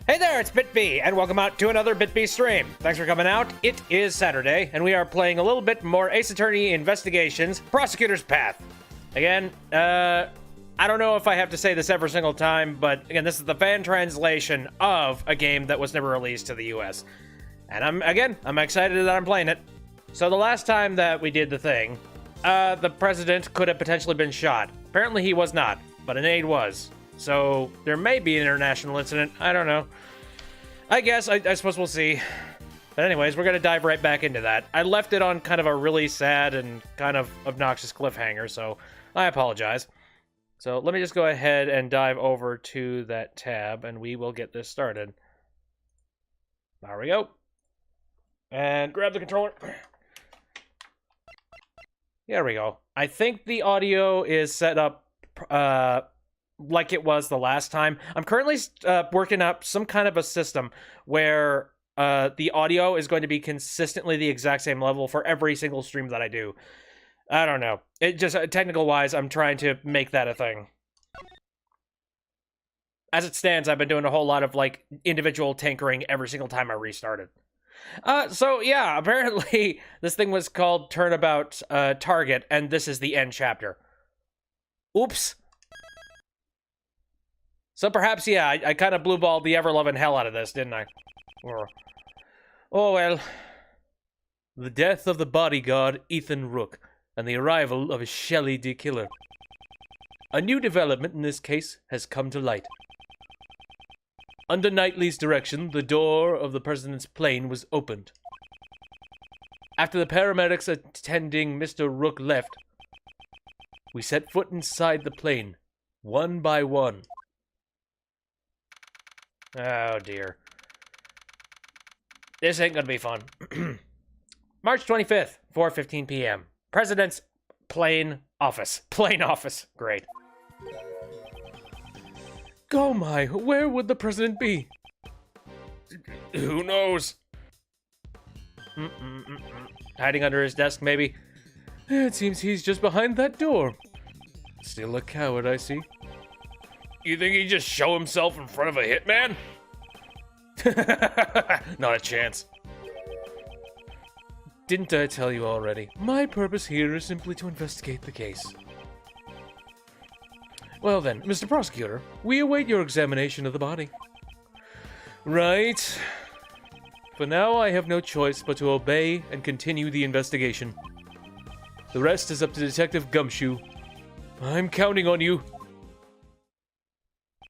Hey there, it's BitB, and welcome out to another BitB stream. Thanks for coming out. It is Saturday, and we are playing a little bit more Ace Attorney Investigations, Prosecutor's Path. Again, I don't know if I have to say this every single time, but again, this is the fan translation of a game that was never released to the US. And I'm excited that I'm playing it. So the last time that we did the thing, the president could have potentially been shot. Apparently he was not, but an aide was. So there may be an international incident. I don't know. I suppose we'll see. But anyways, we're going to dive right back into that. I left it on kind of a really sad and kind of obnoxious cliffhanger, so I apologize. So let me just go ahead and dive over to that tab, and we will get this started. There we go. And grab the controller. There we go. I think the audio is set up like it was the last time. I'm currently working up some kind of a system where the audio is going to be consistently the exact same level for every single stream that I do. I don't know. It just, technical wise, I'm trying to make that a thing. As it stands, I've been doing a whole lot of like individual tinkering every single time I restarted. So yeah, apparently this thing was called Turnabout Target, and this is the end chapter. Oops. So perhaps, yeah, I kind of blue-balled the ever-loving hell out of this, didn't I? Oh, well. The death of the bodyguard, Ethan Rook, and the arrival of a Shelley D. Killer. A new development in this case has come to light. Under Knightley's direction, the door of the president's plane was opened. After the paramedics attending Mr. Rook left, we set foot inside the plane, one by one. Oh, dear. This ain't gonna be fun. March 25th, 4:15 p.m. President's plane office. Plane office. Great. Oh my, where would the president be? Who knows? Hiding under his desk, maybe? It seems he's just behind that door. Still a coward, I see. You think he'd just show himself in front of a hitman? Not a chance. Didn't I tell you already? My purpose here is simply to investigate the case. Well then, Mr. Prosecutor, we await your examination of the body. Right. For now, I have no choice but to obey and continue the investigation. The rest is up to Detective Gumshoe. I'm counting on you.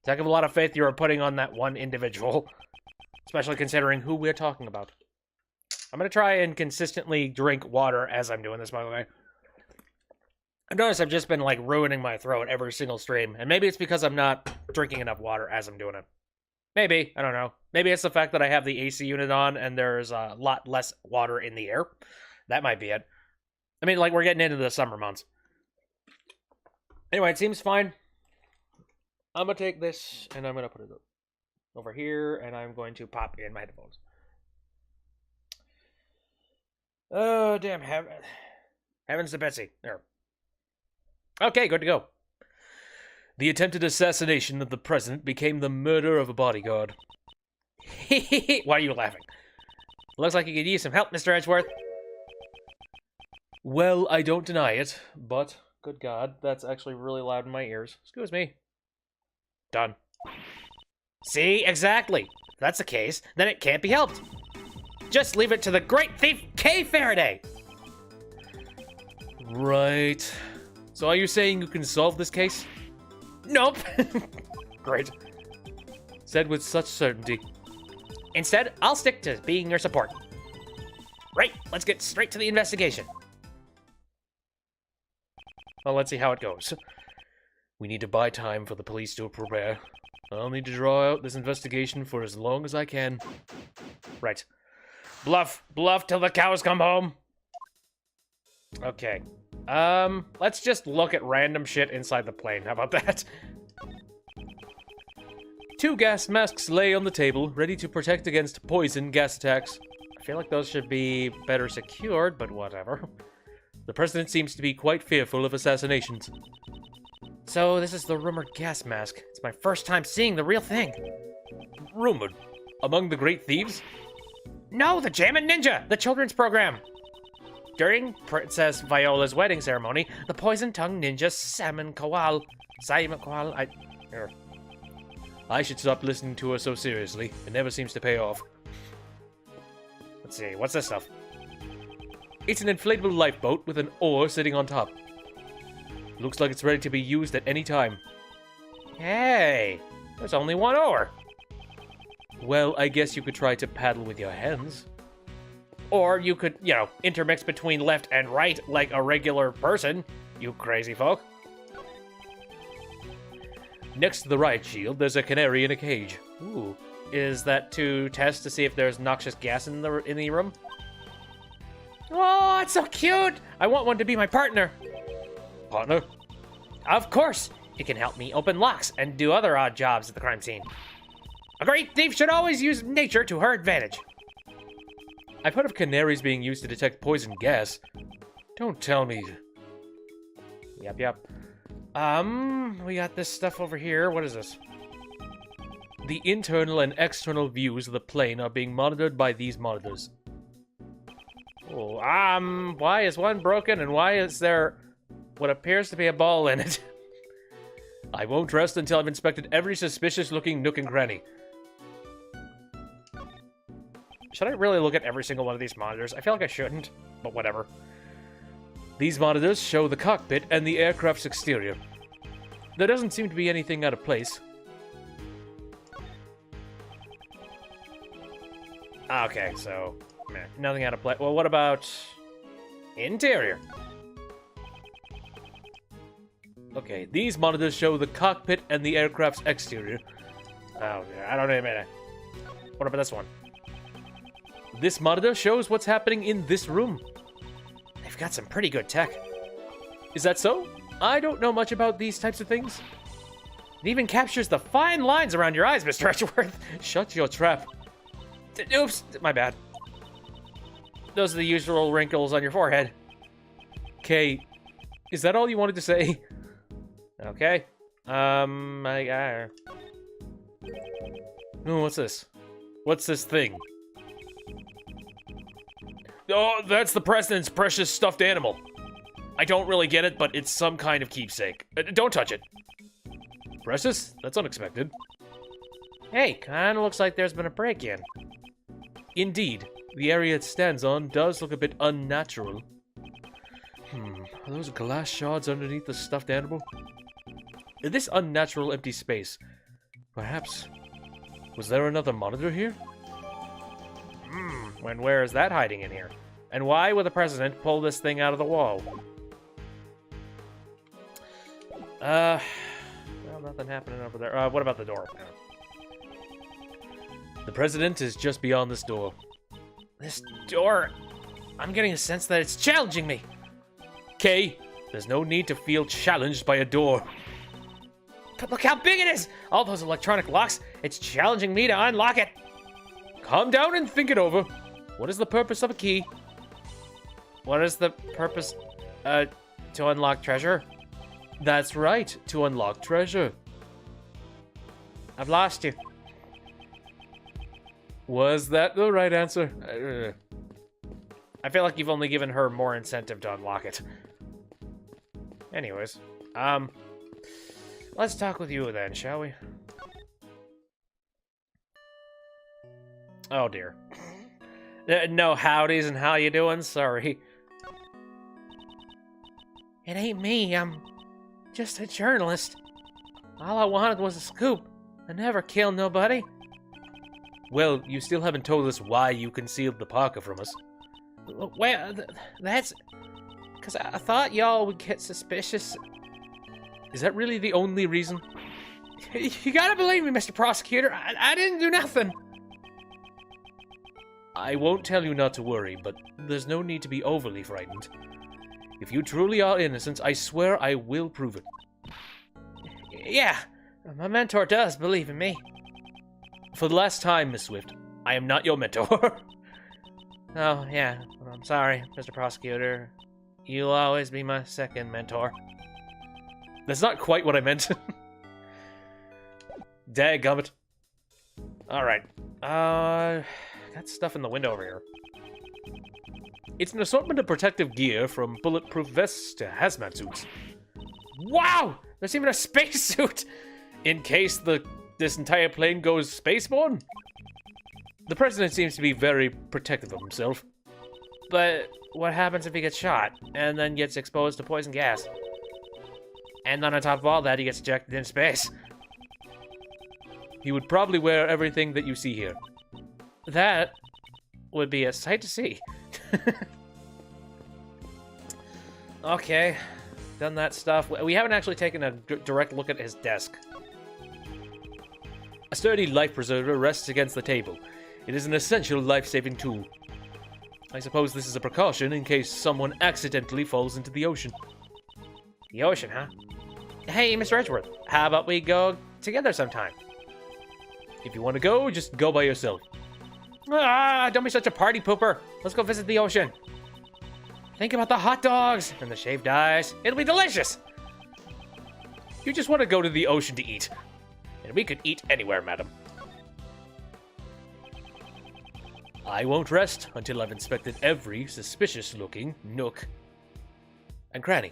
Heck of a lot of faith you are putting on that one individual. Especially considering who we're talking about. I'm going to try and consistently drink water as I'm doing this, by the way. I've noticed I've just been, like, ruining my throat every single stream. And maybe it's because I'm not drinking enough water as I'm doing it. Maybe. I don't know. Maybe it's the fact that I have the AC unit on and there's a lot less water in the air. That might be it. I mean, like, we're getting into the summer months. Anyway, it seems fine. I'm going to take this, and I'm going to put it over here, and I'm going to pop in my headphones. Oh, damn. Heavens to Betsy. There. Okay, good to go. The attempted assassination of the president became the murder of a bodyguard. Why are you laughing? Looks like you could use some help, Mr. Edgeworth. Well, I don't deny it, but, good God, that's actually really loud in my ears. Excuse me. Done. See? Exactly. If that's the case, then it can't be helped. Just leave it to the great thief, Kay Faraday. Right. So are you saying you can solve this case? Nope. Great. Said with such certainty. Instead, I'll stick to being your support. Right, let's get straight to the investigation. Well, let's see how it goes. We need to buy time for the police to prepare. I'll need to draw out this investigation for as long as I can. Right. Bluff till the cows come home. Okay. Let's just look at random shit inside the plane. How about that? 2 gas masks lay on the table, ready to protect against poison gas attacks. I feel like those should be better secured, but whatever. The president seems to be quite fearful of assassinations. So, this is the rumored gas mask. It's my first time seeing the real thing. rumored. Among the great thieves? No, the Jammin' Ninja, the children's program. During Princess Viola's wedding ceremony, the poison-tongued ninja Simon Kowal, I should stop listening to her so seriously. It never seems to pay off. Let's see, what's this stuff? It's an inflatable lifeboat with an oar sitting on top. Looks like it's ready to be used at any time. Hey, there's only one oar. Well, I guess you could try to paddle with your hands. Or you could, you know, intermix between left and right like a regular person, you crazy folk. Next to the riot shield, there's a canary in a cage. Ooh. Is that to test to see if there's noxious gas in the room? Oh, it's so cute! I want one to be my partner. Partner? Of course! It can help me open locks and do other odd jobs at the crime scene. A great thief should always use nature to her advantage. I've heard of canaries being used to detect poison gas. Don't tell me. Yep. We got this stuff over here. What is this? The internal and external views of the plane are being monitored by these monitors. Oh, why is one broken and why is there what appears to be a ball in it? I won't rest until I've inspected every suspicious-looking nook and cranny. Should I really look at every single one of these monitors? I feel like I shouldn't, but whatever. These monitors show the cockpit and the aircraft's exterior. There doesn't seem to be anything out of place. Okay, so nothing out of place. Well, what about interior? Okay, these monitors show the cockpit and the aircraft's exterior. Oh, yeah, I don't know a minute. What about this one? This monitor shows what's happening in this room. They've got some pretty good tech. Is that so? I don't know much about these types of things. It even captures the fine lines around your eyes, Mr. Edgeworth. Shut your trap. Oops, my bad. Those are the usual wrinkles on your forehead. Okay, is that all you wanted to say? Okay. Oh, what's this? What's this thing? Oh, that's the president's precious stuffed animal. I don't really get it, but it's some kind of keepsake. Don't touch it. Precious? That's unexpected. Hey, kinda looks like there's been a break-in. Indeed. The area it stands on does look a bit unnatural. Are those glass shards underneath the stuffed animal? In this unnatural empty space, perhaps... Was there another monitor here? And where is that hiding in here? And why would the president pull this thing out of the wall? Well, nothing happening over there. What about the door? The president is just beyond this door. This door... I'm getting a sense that it's challenging me. Okay, there's no need to feel challenged by a door. But look how big it is! All those electronic locks, it's challenging me to unlock it. Calm down and think it over. What is the purpose of a key? What is the purpose, to unlock treasure? That's right, to unlock treasure. I've lost you. Was that the right answer? I feel like you've only given her more incentive to unlock it. Anyways, let's talk with you then, shall we? Oh dear. No howdies and how you doing? Sorry. It ain't me, I'm just a journalist. All I wanted was a scoop. I never killed nobody. Well, you still haven't told us why you concealed the parka from us. Well, that's... because I thought y'all would get suspicious. Is that really the only reason? You gotta believe me, Mr. Prosecutor. I didn't do nothing. I won't tell you not to worry, but there's no need to be overly frightened. If you truly are innocent, I swear I will prove it. Yeah, my mentor does believe in me. For the last time, Miss Swift, I am not your mentor. Oh, yeah, I'm sorry, Mr. Prosecutor. You'll always be my second mentor. That's not quite what I meant. Dadgummit. Alright. Got stuff in the window over here. It's an assortment of protective gear from bulletproof vests to hazmat suits. Wow! There's even a spacesuit! In case this entire plane goes spaceborne? The president seems to be very protective of himself. But what happens if he gets shot, and then gets exposed to poison gas? And then on top of all that, he gets ejected in space. He would probably wear everything that you see here. That would be a sight to see. Okay, done that stuff. We haven't actually taken a direct look at his desk. A sturdy life preserver rests against the table. It is an essential life-saving tool. I suppose this is a precaution in case someone accidentally falls into the ocean. The ocean, huh? Hey, Mr. Edgeworth, how about we go together sometime? If you want to go, just go by yourself. Ah, don't be such a party pooper. Let's go visit the ocean. Think about the hot dogs and the shaved ice. It'll be delicious. You just want to go to the ocean to eat. And we could eat anywhere, madam. I won't rest until I've inspected every suspicious-looking nook and cranny.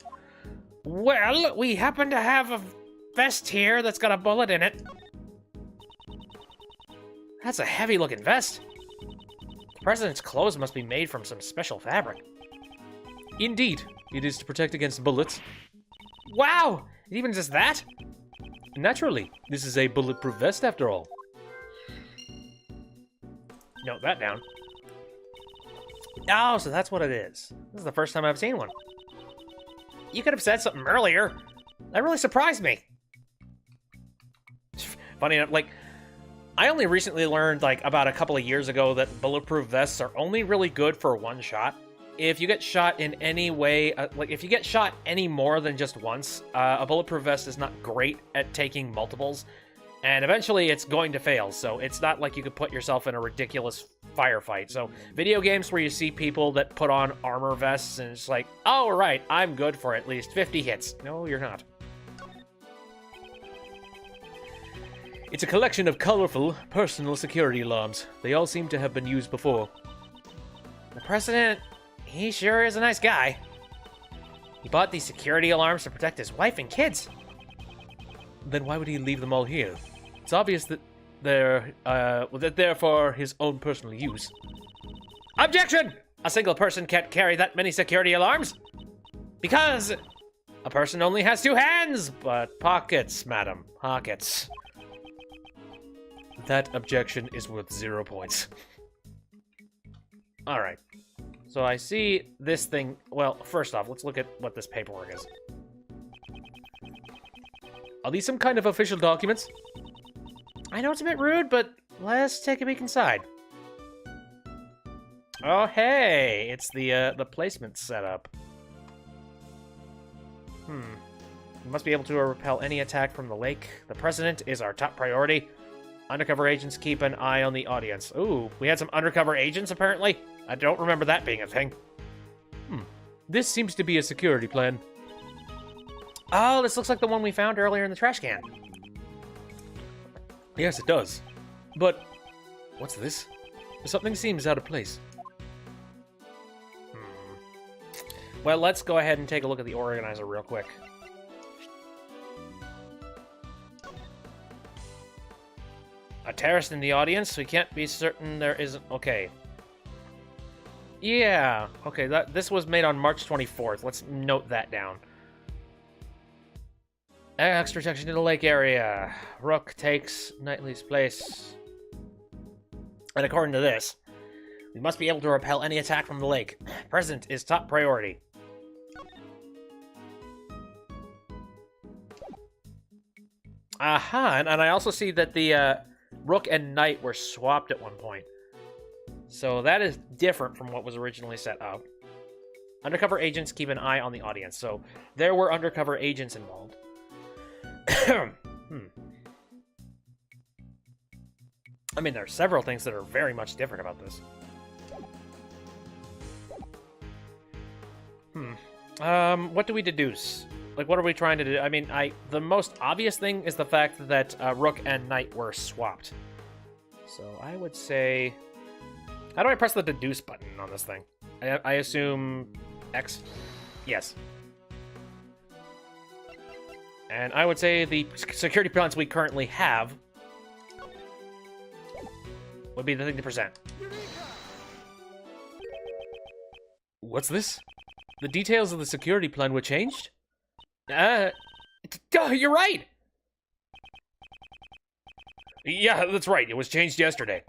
Well, we happen to have a vest here that's got a bullet in it. That's a heavy-looking vest. The president's clothes must be made from some special fabric. Indeed, it is to protect against bullets. Wow! It even does that? Naturally, this is a bulletproof vest after all. Note that down. Oh, so that's what it is. This is the first time I've seen one. You could have said something earlier. That really surprised me. Funny enough, like, I only recently learned, like, about a couple of years ago that bulletproof vests are only really good for one shot. If you get shot in any way, like, if you get shot any more than just once, a bulletproof vest is not great at taking multiples. And eventually it's going to fail, so it's not like you could put yourself in a ridiculous firefight. So video games where you see people that put on armor vests and it's like, oh, right, I'm good for at least 50 hits. No, you're not. It's a collection of colorful personal security alarms. They all seem to have been used before. The president, he sure is a nice guy. He bought these security alarms to protect his wife and kids. Then why would he leave them all here? It's obvious that they're for his own personal use. Objection! A single person can't carry that many security alarms. Because a person only has 2 hands, but pockets, madam, pockets. That objection is worth 0 points. Alright. So I see this thing. Well, first off, let's look at what this paperwork is. Are these some kind of official documents? I know it's a bit rude, but let's take a peek inside. Oh, hey! It's the placement setup. You must be able to repel any attack from the lake. The president is our top priority. Undercover agents keep an eye on the audience. Ooh, we had some undercover agents, apparently? I don't remember that being a thing. This seems to be a security plan. Oh, this looks like the one we found earlier in the trash can. Yes, it does. But what's this? Something seems out of place. Well, let's go ahead and take a look at the organizer real quick. A terrorist in the audience? We can't be certain there isn't... Okay. Yeah. Okay, this was made on March 24th. Let's note that down. Extra protection to the lake area. Rook takes Knightley's place. And according to this, we must be able to repel any attack from the lake. President is top priority. Aha, and I also see that the Rook and Knight were swapped at one point. So that is different from what was originally set up. Undercover agents keep an eye on the audience. So there were undercover agents involved. I mean, there are several things that are very much different about this. What do we deduce? Like, what are we trying to do? I mean, the most obvious thing is the fact that Rook and Knight were swapped. So I would say... How do I press the deduce button on this thing? I assume X? Yes. And I would say the security plans we currently have would be the thing to present. What's this? The details of the security plan were changed? You're right! Yeah, that's right. It was changed yesterday.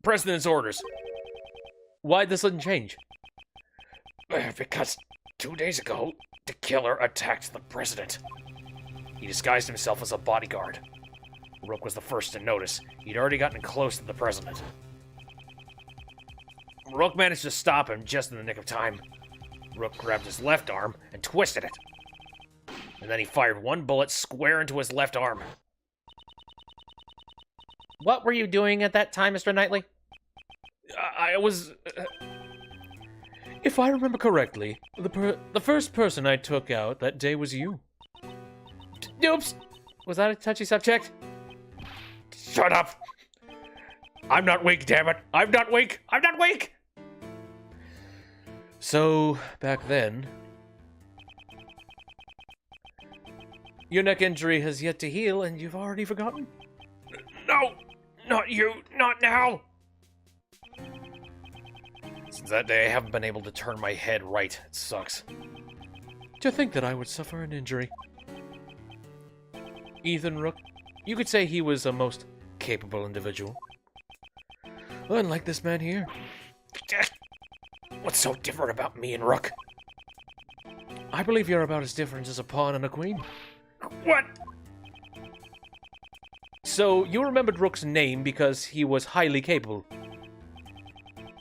President's orders. Why'd the sudden change? Because 2 days ago, the killer attacked the president. He disguised himself as a bodyguard. Rook was the first to notice. He'd already gotten close to the president. Rook managed to stop him just in the nick of time. Rook grabbed his left arm and twisted it. And then he fired one bullet square into his left arm. What were you doing at that time, Mr. Knightley? I was... If I remember correctly, the first person I took out that day was you. Oops! Was that a touchy subject? Shut up! I'm not weak, damn it! I'm not weak! I'm not weak! So, back then... Your neck injury has yet to heal, and you've already forgotten? No! Not you! Not now! Since that day, I haven't been able to turn my head right. It sucks. To think that I would suffer an injury. Ethan Rook, you could say he was a most capable individual. Unlike this man here. What's so different about me and Rook? I believe you're about as different as a pawn and a queen. What? So, you remembered Rook's name because he was highly capable.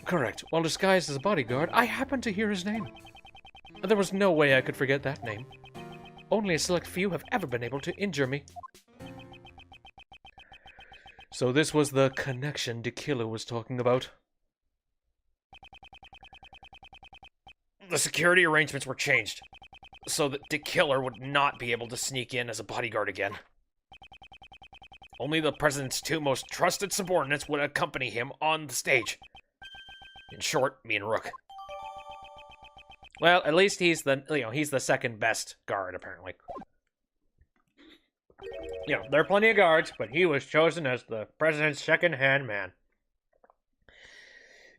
Correct. While disguised as a bodyguard, I happened to hear his name. There was no way I could forget that name. Only a select few have ever been able to injure me. So this was the connection the killer was talking about. The security arrangements were changed, so that the killer would not be able to sneak in as a bodyguard again. Only the president's two most trusted subordinates would accompany him on the stage. In short, me and Rook. Well, at least he's the second best guard, apparently. There are plenty of guards, but he was chosen as the president's second-hand man.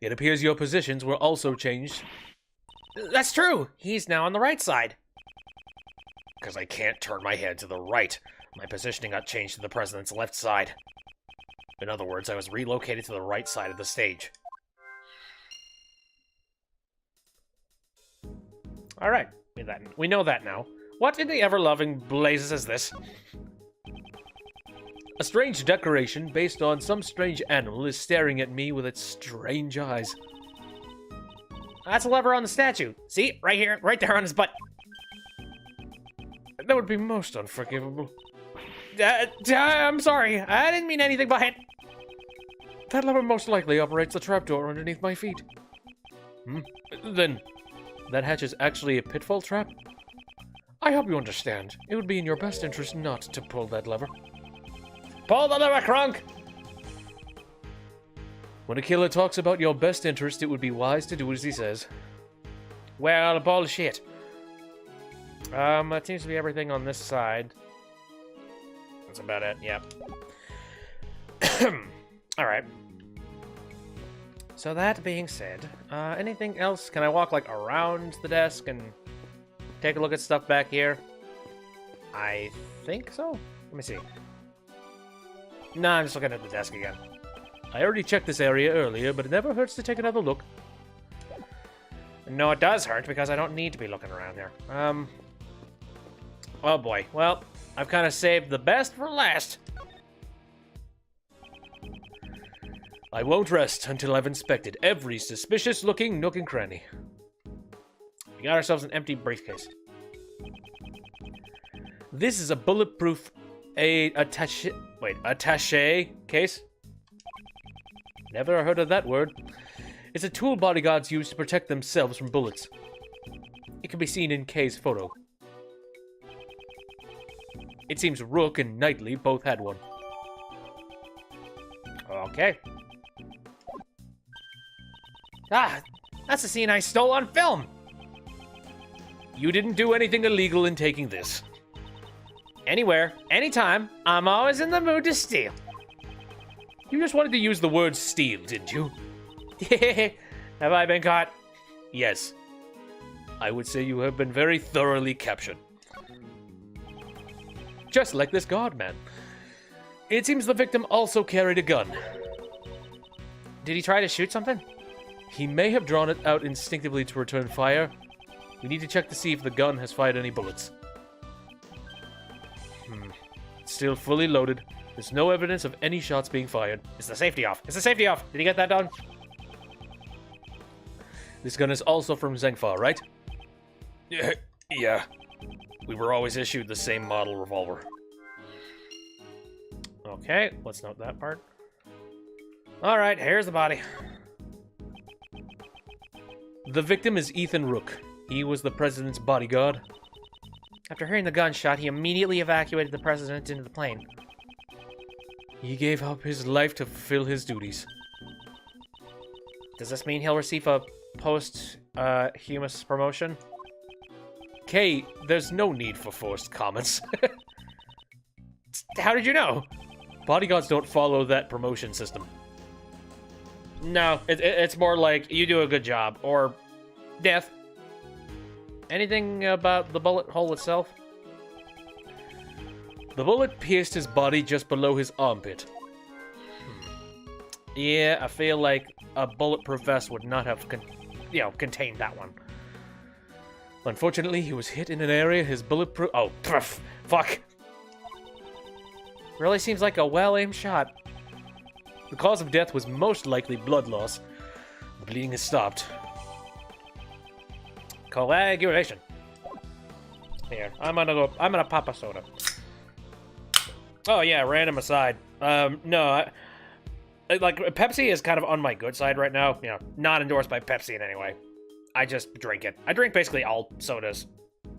It appears your positions were also changed. That's true! He's now on the right side. Because I can't turn my head to the right. My positioning got changed to the president's left side. In other words, I was relocated to the right side of the stage. Alright, we know that now. What in the ever-loving blazes is this? A strange decoration based on some strange animal is staring at me with its strange eyes. That's a lever on the statue. See? Right here, right there on his butt. That would be most unforgivable. I'm sorry. I didn't mean anything by it. That lever most likely operates the trapdoor underneath my feet. Then, that hatch is actually a pitfall trap? I hope you understand. It would be in your best interest not to pull that lever. Pull the lever, Kronk! When a killer talks about your best interest, it would be wise to do as he says. Well, bullshit. That seems to be everything on this side. That's about it, yep. Alright. So that being said, anything else? Can I walk, like, around the desk and take a look at stuff back here? I think so. Let me see. No, I'm just looking at the desk again. I already checked this area earlier, but it never hurts to take another look. No, it does hurt, because I don't need to be looking around there. Oh boy. Well, I've kind of saved the best for last. I won't rest until I've inspected every suspicious-looking nook and cranny. We got ourselves an empty briefcase. This is a bulletproof attaché case? Never heard of that word. It's a tool bodyguards use to protect themselves from bullets. It can be seen in Kay's photo. It seems Rook and Knightley both had one. Okay. Ah, that's a scene I stole on film. You didn't do anything illegal in taking this. Anywhere, anytime, I'm always in the mood to steal. You just wanted to use the word steal, didn't you? Have I been caught? Yes. I would say you have been very thoroughly captured. Just like this guard man. It seems the victim also carried a gun. Did he try to shoot something? He may have drawn it out instinctively to return fire. We need to check to see if the gun has fired any bullets. It's still fully loaded. There's no evidence of any shots being fired. Is the safety off? Is the safety off? Did he get that done? This gun is also from Zengfar, right? Yeah. We were always issued the same model revolver. Okay, let's note that part. Alright, here's the body. The victim is Ethan Rook. He was the president's bodyguard. After hearing the gunshot, he immediately evacuated the president into the plane. He gave up his life to fulfill his duties. Does this mean he'll receive a post-humus promotion? Kay, there's no need for forced comments. How did you know? Bodyguards don't follow that promotion system. No, it's more like, you do a good job, or death. Anything about the bullet hole itself? The bullet pierced his body just below his armpit. Yeah, I feel like a bulletproof vest would not have contained that one. Unfortunately, he was hit in an area his bulletproof... Oh, fuck. Really seems like a well-aimed shot. The cause of death was most likely blood loss. The bleeding has stopped. Coagulation. Here, I'm gonna pop a soda. Oh yeah, random aside. No, like Pepsi is kind of on my good side right now. You know, not endorsed by Pepsi in any way. I just drink it. I drink basically all sodas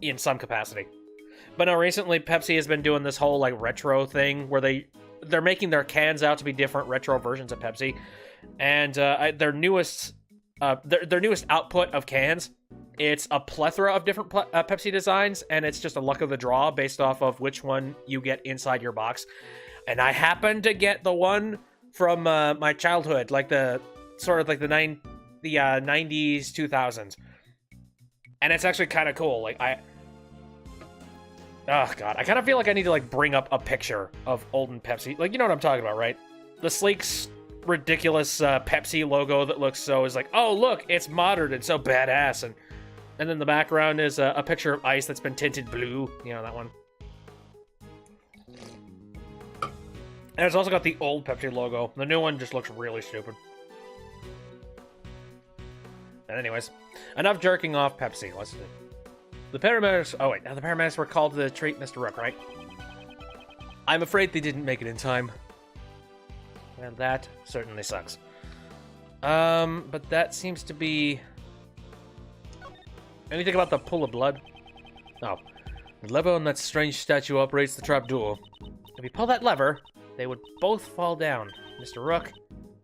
in some capacity. But no, recently Pepsi has been doing this whole like retro thing where they're making their cans out to be different retro versions of Pepsi, and their newest output of cans, it's a plethora of different Pepsi designs, and it's just a luck of the draw based off of which one you get inside your box. And I happened to get the one from my childhood, like the sort of like the 90s, 2000s, and it's actually kind of cool. Like oh god, I kind of feel like I need to like bring up a picture of olden Pepsi. Like, you know what I'm talking about, right? The sleek, ridiculous Pepsi logo that looks so is like, oh look, it's modern and so badass, and then the background is a picture of ice that's been tinted blue. You know that one. And it's also got the old Pepsi logo. The new one just looks really stupid. And anyways, enough jerking off Pepsi. Let's do it. The paramedics... Oh, wait. Now the paramedics were called to treat Mr. Rook, right? I'm afraid they didn't make it in time. And that certainly sucks. But that seems to be... Anything about the pool of blood? Oh. The lever on that strange statue operates the trapdoor. If you pull that lever, they would both fall down. Mr. Rook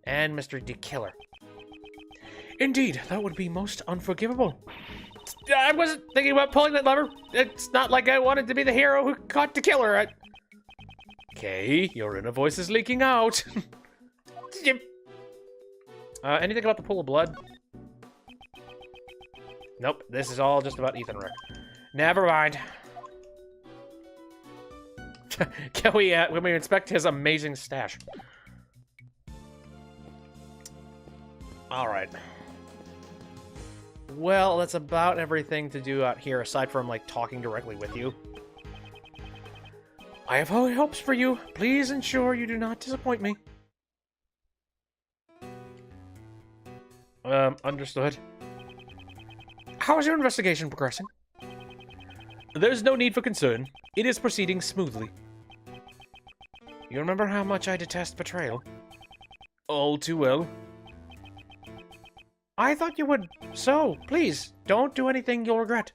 and Mr. DeKiller. Indeed, that would be most unforgivable. I wasn't thinking about pulling that lever. It's not like I wanted to be the hero who caught the killer. Okay, your inner voice is leaking out. Anything about the pool of blood? Nope, this is all just about Ethan Rook. Never mind. Can we inspect his amazing stash? All right. Well, that's about everything to do out here, aside from, like, talking directly with you. I have high hopes for you. Please ensure you do not disappoint me. Understood. How is your investigation progressing? There's no need for concern. It is proceeding smoothly. You remember how much I detest betrayal? All too well. I thought you would. So, please, don't do anything you'll regret.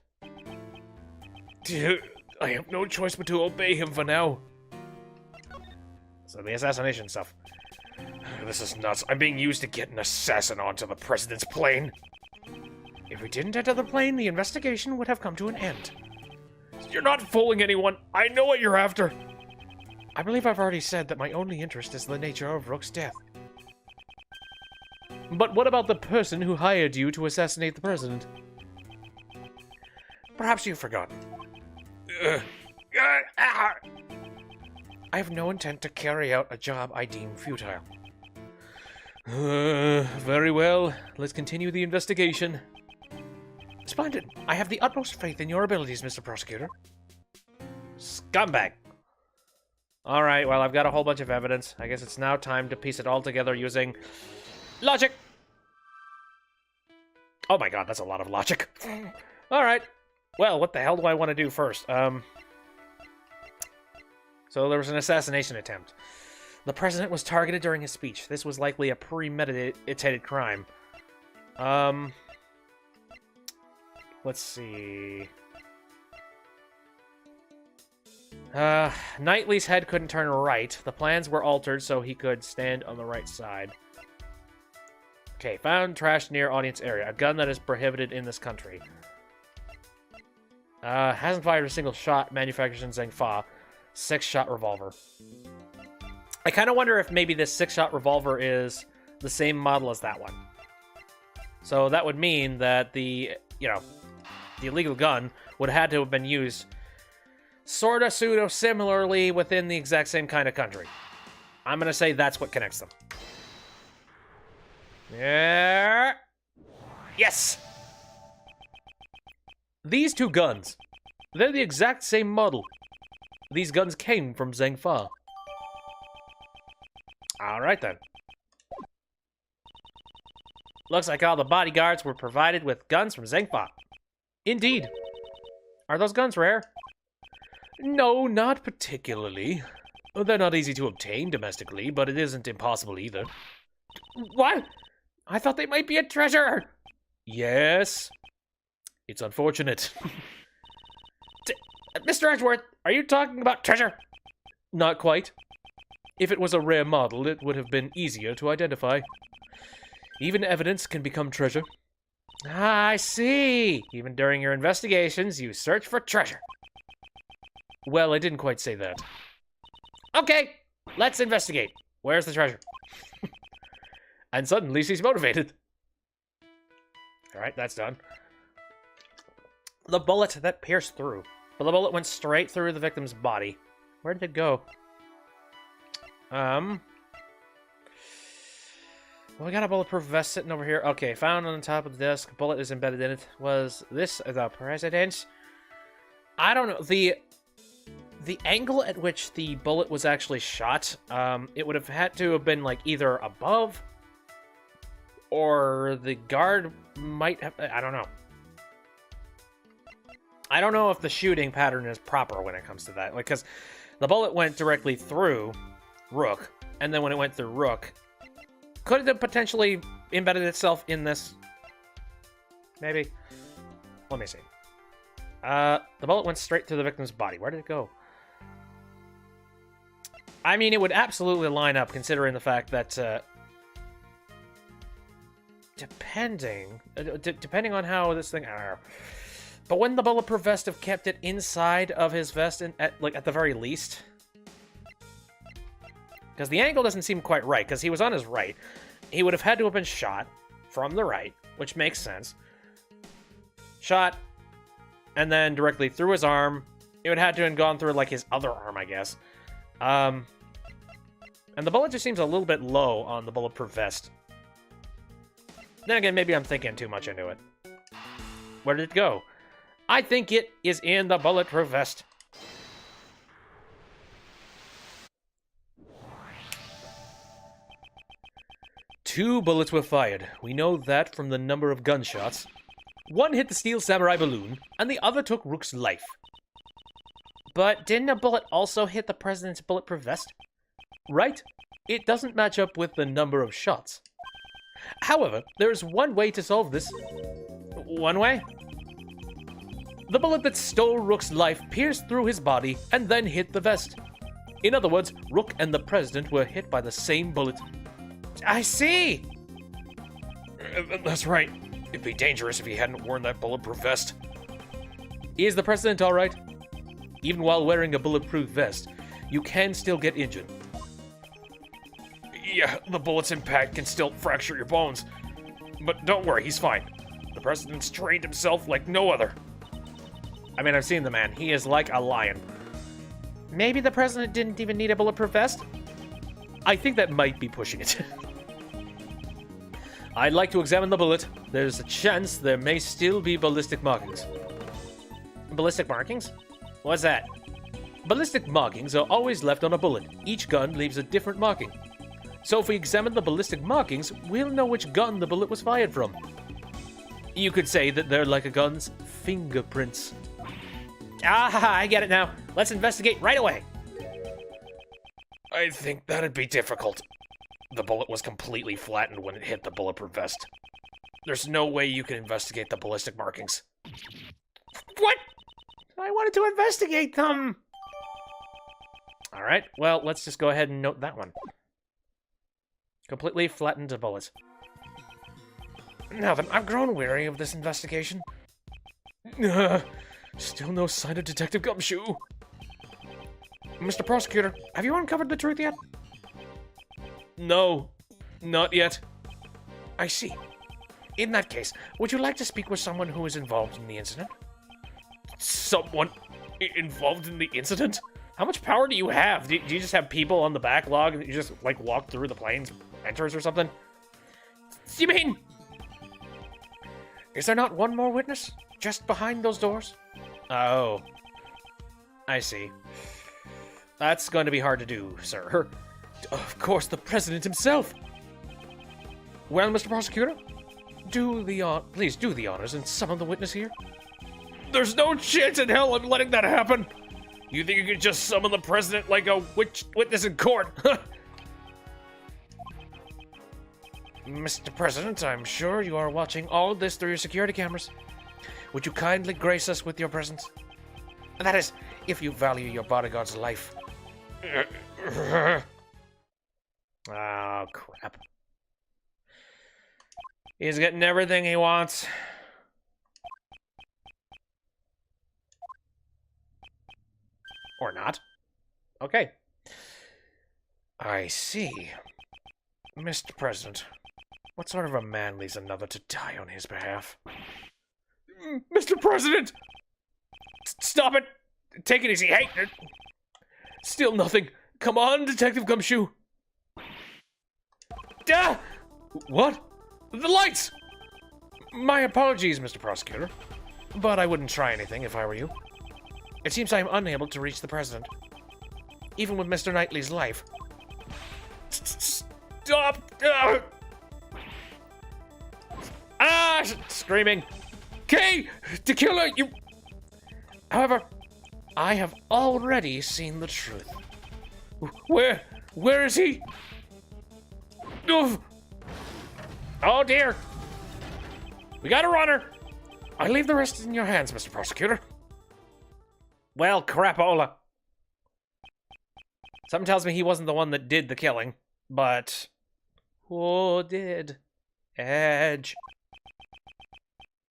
I have no choice but to obey him for now. So the assassination stuff. This is nuts. I'm being used to get an assassin onto the president's plane. If we didn't enter the plane, the investigation would have come to an end. You're not fooling anyone. I know what you're after. I believe I've already said that my only interest is the nature of Rook's death. But what about the person who hired you to assassinate the president? Perhaps you've forgotten. I have no intent to carry out a job I deem futile. Very well. Let's continue the investigation. Splendid. I have the utmost faith in your abilities, Mr. Prosecutor. Scumbag. Alright, well, I've got a whole bunch of evidence. I guess it's now time to piece it all together using logic. Oh my god, that's a lot of logic. Alright. Well, what the hell do I want to do first? So there was an assassination attempt. The president was targeted during his speech. This was likely a premeditated crime. Let's see. Knightley's head couldn't turn right. The plans were altered so he could stand on the right side. Okay, found trash near audience area. A gun that is prohibited in this country. Hasn't fired a single shot. Manufactured in Zhengfa. 6-shot revolver. I kind of wonder if maybe this 6-shot revolver is the same model as that one. So that would mean that the illegal gun would have had to have been used sort of pseudo-similarly within the exact same kind of country. I'm going to say that's what connects them. Yeah. Yes! These two guns, they're the exact same model. These guns came from Zhengfa. Alright then. Looks like all the bodyguards were provided with guns from Zhengfa. Indeed. Are those guns rare? No, not particularly. They're not easy to obtain domestically, but it isn't impossible either. What? I thought they might be a treasure! Yes. It's unfortunate. Mr. Edgeworth, are you talking about treasure? Not quite. If it was a rare model, it would have been easier to identify. Even evidence can become treasure. Ah, I see. Even during your investigations, you search for treasure. Well, I didn't quite say that. Okay, let's investigate. Where's the treasure? And suddenly she's motivated. Alright, that's done. The bullet that pierced through. But the bullet went straight through the victim's body. Where did it go? Well, we got a bulletproof vest sitting over here. Okay, found on the top of the desk. Bullet is embedded in it. Was this the president? I don't know. The angle at which the bullet was actually shot, it would have had to have been, like, either above or the guard might have... I don't know. I don't know if the shooting pattern is proper when it comes to that. Like, because the bullet went directly through Rook, and then when it went through Rook, could it have potentially embedded itself in this? Maybe. Let me see. The bullet went straight through the victim's body. Where did it go? I mean, it would absolutely line up, considering the fact that, depending on how this thing... I don't know. But wouldn't the bulletproof vest have kept it inside of his vest, at the very least? Because the angle doesn't seem quite right, because he was on his right. He would have had to have been shot from the right, which makes sense. Shot, and then directly through his arm. It would have had to have gone through, like, his other arm, I guess. And the bullet just seems a little bit low on the bulletproof vest. Then again, maybe I'm thinking too much into it. Where did it go? I think it is in the bulletproof vest. Two bullets were fired. We know that from the number of gunshots. One hit the steel samurai balloon, and the other took Rook's life. But didn't a bullet also hit the president's bulletproof vest? Right. It doesn't match up with the number of shots. However, there is one way to solve this. One way? The bullet that stole Rook's life pierced through his body and then hit the vest. In other words, Rook and the president were hit by the same bullet. I see. That's right. It'd be dangerous if he hadn't worn that bulletproof vest. Is the president all right? Even while wearing a bulletproof vest, you can still get injured. Yeah, the bullet's impact can still fracture your bones. But don't worry, he's fine. The president's trained himself like no other. I mean, I've seen the man. He is like a lion. Maybe the president didn't even need a bulletproof vest? I think that might be pushing it. I'd like to examine the bullet. There's a chance there may still be ballistic markings. Ballistic markings? What's that? Ballistic markings are always left on a bullet. Each gun leaves a different marking. So if we examine the ballistic markings, we'll know which gun the bullet was fired from. You could say that they're like a gun's fingerprints. Ah, I get it now. Let's investigate right away. I think that'd be difficult. The bullet was completely flattened when it hit the bulletproof vest. There's no way you can investigate the ballistic markings. What? I wanted to investigate them. All right, well, let's just go ahead and note that one. Completely flattened bullet. Now then, I've grown weary of this investigation. Still no sign of Detective Gumshoe. Mr. Prosecutor, have you uncovered the truth yet? No, not yet. I see. In that case, would you like to speak with someone who is involved in the incident? Someone involved in the incident? How much power do you have? Do you just have people on the backlog and you just, like, walk through the plane's enters or something? You mean... Is there not one more witness? Just behind those doors? Oh. I see. That's going to be hard to do, sir. Of course, the president himself. Well, Mr. Prosecutor, please do the honors and summon the witness here. There's no chance in hell I'm letting that happen. You think you could just summon the president like a witness in court? Mr. President, I'm sure you are watching all of this through your security cameras. Would you kindly grace us with your presence? That is, if you value your bodyguard's life. Oh, crap. He's getting everything he wants. Or not. Okay. I see. Mr. President, what sort of a man leaves another to die on his behalf? Mr. President! Stop it! Take it easy. Hey! Still nothing. Come on, Detective Gumshoe. Ah! What? The lights! My apologies, Mr. Prosecutor, but I wouldn't try anything if I were you. It seems I am unable to reach the president, even with Mr. Knightley's life. Stop! Screaming. Kay! To kill her, you... However, I have already seen the truth. Where is he? Oh dear. We got a runner. I leave the rest in your hands, Mr. Prosecutor. Well, crapola. Something tells me he wasn't the one that did the killing, but who did? Edge.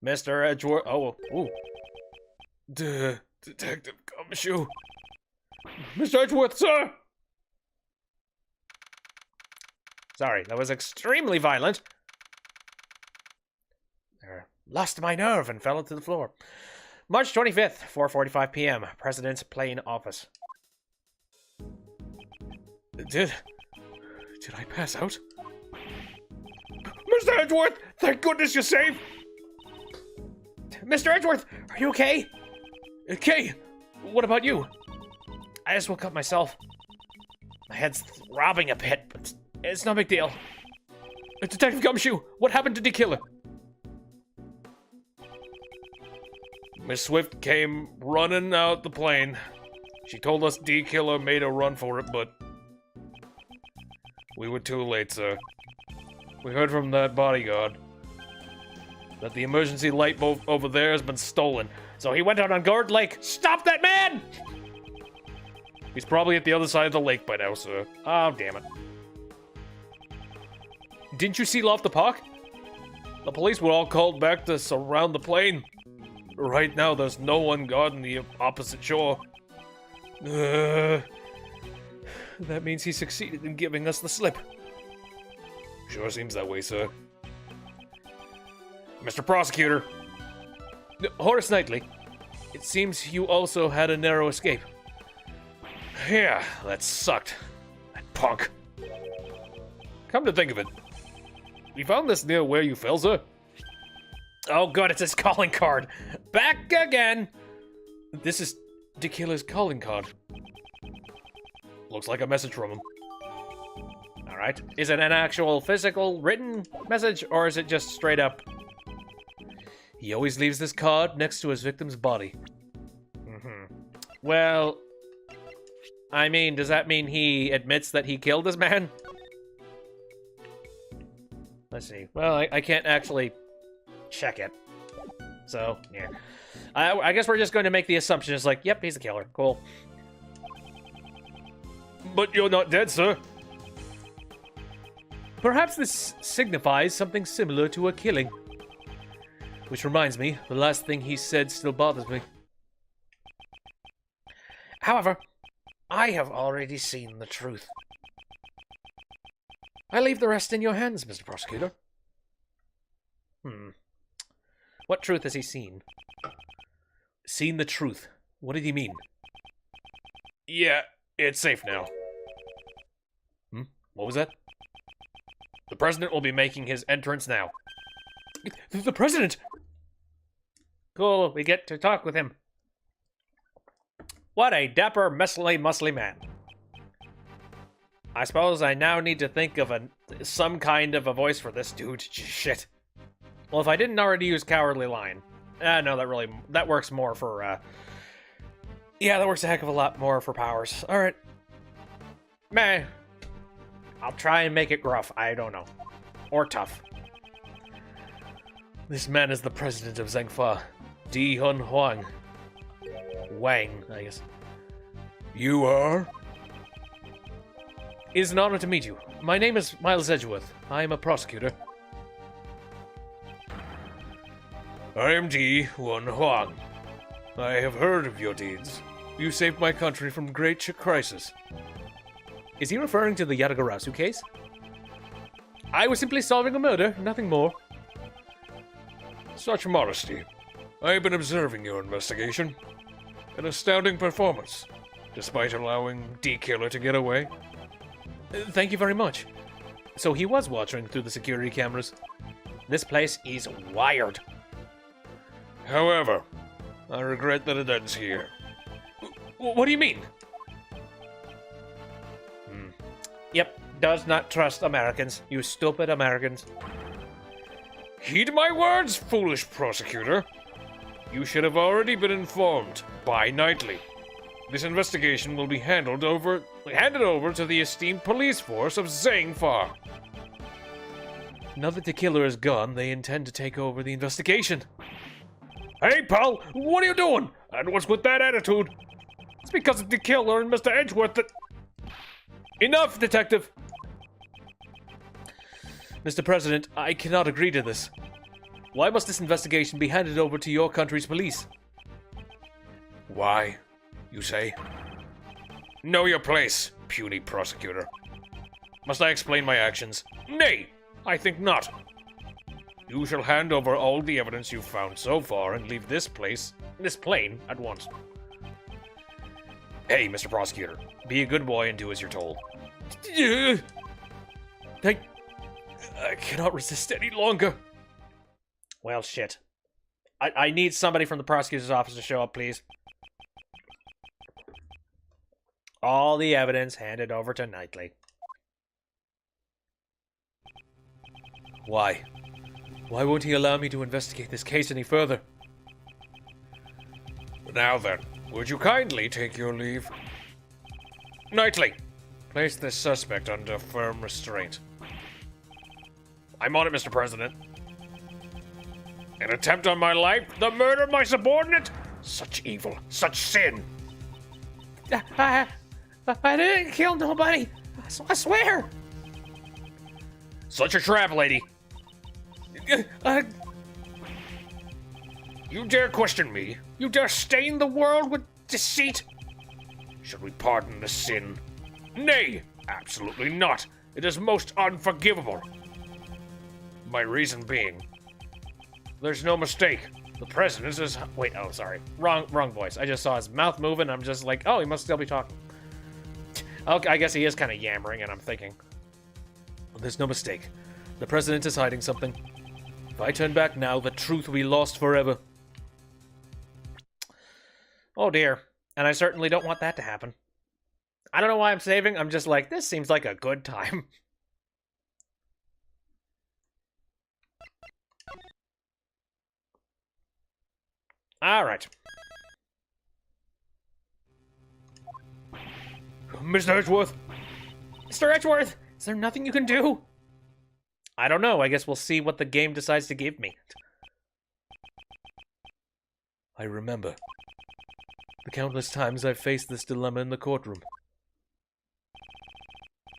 Mr. Edgeworth. Oh, ooh. Detective Gumshoe. Mr. Edgeworth, sir! Sorry, that was extremely violent. Lost my nerve and fell to the floor. March 25th, 4:45 p.m. President's plane office. Did I pass out? Mr. Edgeworth! Thank goodness you're safe! Mr. Edgeworth, are you okay? Kay, what about you? I just woke up myself. My head's throbbing a bit, but it's no big deal. Detective Gumshoe, what happened to the killer? Miss Swift came running out the plane. She told us D-Killer made a run for it, but we were too late, sir. We heard from that bodyguard that the emergency light bulb over there has been stolen. So he went out on guard like, stop that man! He's probably at the other side of the lake by now, sir. Oh, damn it. Didn't you seal off the park? The police were all called back to surround the plane. Right now, there's no one guarding the opposite shore. That means he succeeded in giving us the slip. Sure seems that way, sir. Mr. Prosecutor. Horace Knightley, it seems you also had a narrow escape. Yeah, that sucked. That punk. Come to think of it, we found this near where you fell, sir. Oh, good, it's his calling card. Back again. This is DeKiller's calling card. Looks like a message from him. All right. Is it an actual physical written message, or is it just straight up? He always leaves this card next to his victim's body. Well, I mean, does that mean he admits that he killed this man? Let's see. Well, I can't actually check it. So, yeah. I guess we're just going to make the assumption. It's like, yep, he's the killer. Cool. But you're not dead, sir. Perhaps this signifies something similar to a killing. Which reminds me, the last thing he said still bothers me. However, I have already seen the truth. I leave the rest in your hands, Mr. Prosecutor. What truth has he seen? Seen the truth. What did he mean? Yeah, it's safe now. What was that? The president will be making his entrance now. The president! Cool, we get to talk with him. What a dapper, muscly man. I suppose I now need to think of some kind of a voice for this dude. Shit. Well, if I didn't already use Cowardly Lion. No, that works more for, yeah, that works a heck of a lot more for powers. Alright. Meh. I'll try and make it gruff. I don't know. Or tough. This man is the president of Zhengfa. Di Hun Huang. Wang, I guess. You are? It is an honor to meet you. My name is Miles Edgeworth. I am a prosecutor. I am Di Hun Huang. I have heard of your deeds. You saved my country from great crisis. Is he referring to the Yatagarasu case? I was simply solving a murder, nothing more. Such modesty. I have been observing your investigation. An astounding performance, despite allowing D-Killer to get away. Thank you very much. So he was watching through the security cameras. This place is wired. However, I regret that it ends here. What do you mean? Yep, does not trust Americans. You stupid Americans. Heed my words, foolish prosecutor. You should have already been informed by Knightley. This investigation will be handed over to the esteemed police force of Zhengfa. Now that the killer is gone, they intend to take over the investigation. Hey, pal, what are you doing? And what's with that attitude? It's because of the killer and Mr. Edgeworth that... Enough, detective! Mr. President, I cannot agree to this. Why must this investigation be handed over to your country's police? Why, you say? Know your place, puny prosecutor. Must I explain my actions? Nay, I think not. You shall hand over all the evidence you've found so far and leave this plane, at once. Hey, Mr. Prosecutor, be a good boy and do as you're told. I cannot resist any longer. Well, shit. I need somebody from the prosecutor's office to show up, please. All the evidence handed over to Knightley. Why? Why won't he allow me to investigate this case any further? Now then, would you kindly take your leave? Knightley, place this suspect under firm restraint. I'm on it, Mr. President. An attempt on my life? The murder of my subordinate? Such evil, such sin. I didn't kill nobody. I swear. Such a trap, lady. You dare question me? You dare stain the world with deceit? Should we pardon the sin? Nay, absolutely not. It is most unforgivable. My reason being, there's no mistake. The president is... Wait, oh, sorry. Wrong voice. I just saw his mouth moving. I'm just like, oh, he must still be talking. Okay, I guess he is kind of yammering, and I'm thinking. There's no mistake. The president is hiding something. If I turn back now, the truth will be lost forever. Oh, dear. And I certainly don't want that to happen. I don't know why I'm saving. I'm just like, this seems like a good time. All right. Mr. Edgeworth. Mr. Edgeworth, is there nothing you can do? I don't know. I guess we'll see what the game decides to give me. I remember the countless times I've faced this dilemma in the courtroom.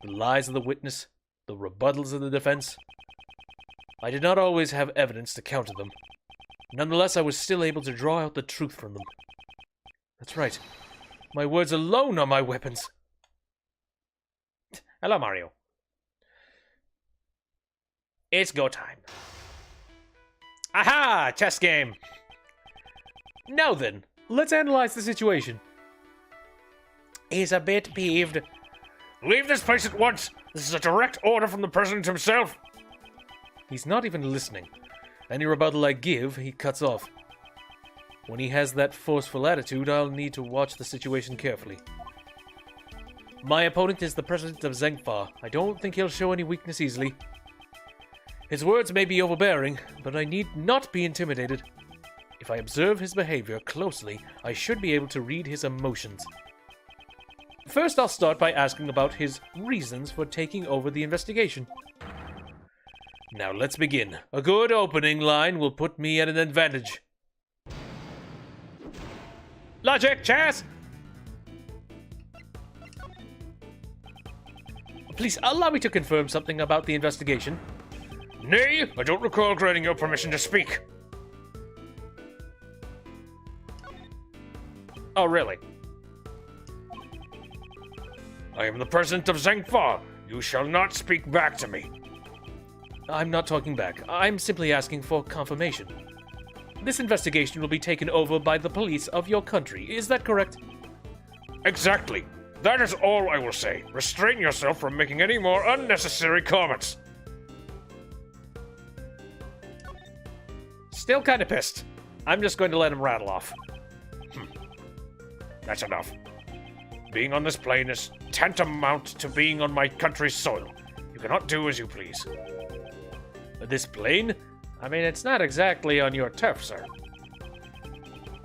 The lies of the witness, the rebuttals of the defense. I did not always have evidence to counter them. Nonetheless, I was still able to draw out the truth from them. That's right. My words alone are my weapons. Hello, Mario. It's go time. Aha! Chess game. Now then, let's analyze the situation. He's a bit peeved. Leave this place at once. This is a direct order from the president himself. He's not even listening. Any rebuttal I give, he cuts off. When he has that forceful attitude, I'll need to watch the situation carefully. My opponent is the president of Zengfa. I don't think he'll show any weakness easily. His words may be overbearing, but I need not be intimidated. If I observe his behavior closely, I should be able to read his emotions. First, I'll start by asking about his reasons for taking over the investigation. Now let's begin. A good opening line will put me at an advantage. Logic, chess! Please allow me to confirm something about the investigation. Nay, I don't recall granting your permission to speak. Oh, really? I am the president of Zengfa. You shall not speak back to me. I'm not talking back. I'm simply asking for confirmation. This investigation will be taken over by the police of your country. Is that correct? Exactly. That is all I will say. Restrain yourself from making any more unnecessary comments. Still kind of pissed. I'm just going to let him rattle off. That's enough. Being on this plane is tantamount to being on my country's soil. You cannot do as you please. This plane? I mean, it's not exactly on your turf, sir.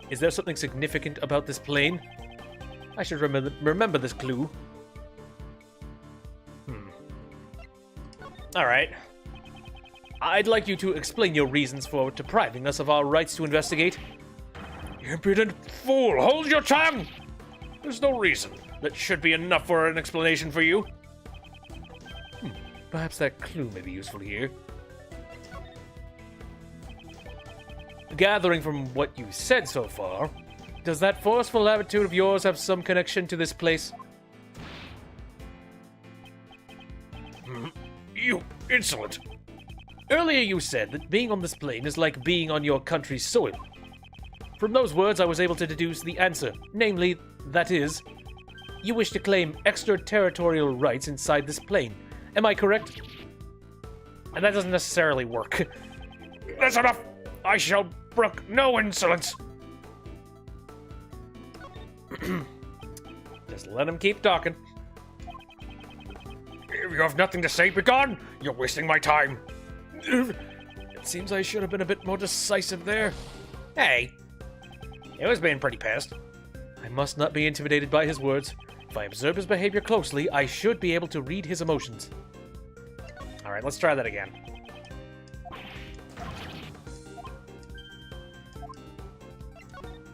Is there something significant about this plane? I should remember this clue. All right. I'd like you to explain your reasons for depriving us of our rights to investigate. You impudent fool! Hold your tongue! There's no reason. That should be enough for an explanation for you. Perhaps that clue may be useful here. Gathering from what you said so far, does that forceful attitude of yours have some connection to this place? You insolent! Earlier you said that being on this plane is like being on your country's soil. From those words I was able to deduce the answer, namely, that is, you wish to claim extraterritorial rights inside this plane. Am I correct? And that doesn't necessarily work. That's enough! I shall brook no insolence! Just let him keep talking. If you have nothing to say, begone! You're wasting my time. It seems I should have been a bit more decisive there. Hey, it was being pretty pissed. I must not be intimidated by his words. If I observe his behavior closely, I should be able to read his emotions. All right, let's try that again.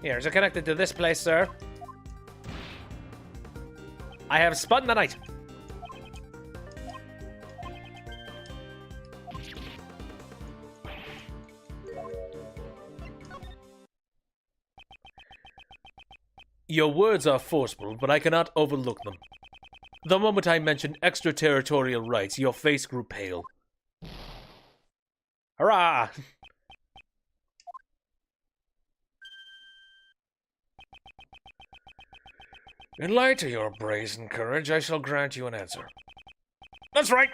Here, is it connected to this place, sir? I have spun the night. Your words are forceful, but I cannot overlook them. The moment I mentioned extraterritorial rights, your face grew pale. Hurrah! In light of your brazen courage, I shall grant you an answer. That's right!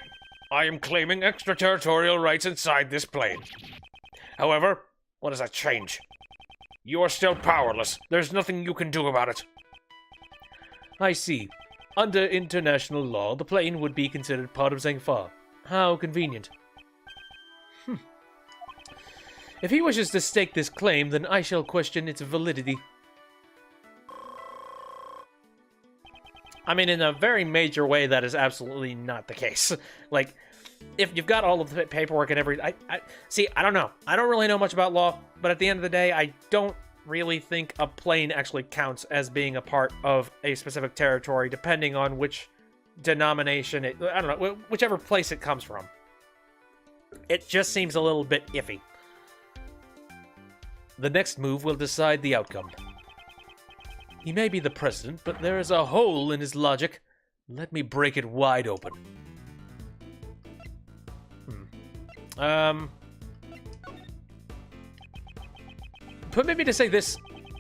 I am claiming extraterritorial rights inside this plane. However, what does that change? You are still powerless. There's nothing you can do about it. I see. Under international law, the plane would be considered part of Zangfa. How convenient. If he wishes to stake this claim, then I shall question its validity. I mean, in a very major way, that is absolutely not the case. Like, if you've got all of the paperwork and everything... See, I don't know. I don't really know much about law, but at the end of the day, I don't really think a plane actually counts as being a part of a specific territory, depending on which denomination it... I don't know, whichever place it comes from. It just seems a little bit iffy. The next move will decide the outcome. He may be the president, but there is a hole in his logic. Let me break it wide open. Permit me to say this.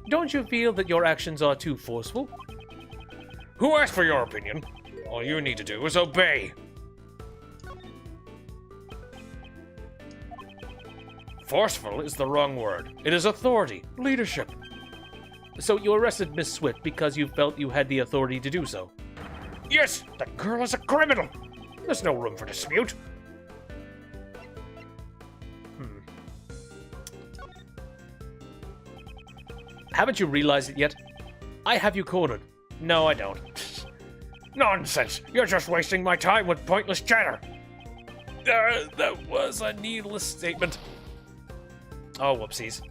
Don't you feel that your actions are too forceful? Who asked for your opinion? All you need to do is obey. Forceful is the wrong word. It is authority, leadership. So you arrested Miss Swift because you felt you had the authority to do so? Yes, that girl is a criminal. There's no room for dispute. Haven't you realized it yet? I have you cornered. No, I don't. Nonsense! You're just wasting my time with pointless chatter. That was a needless statement. Oh, whoopsies.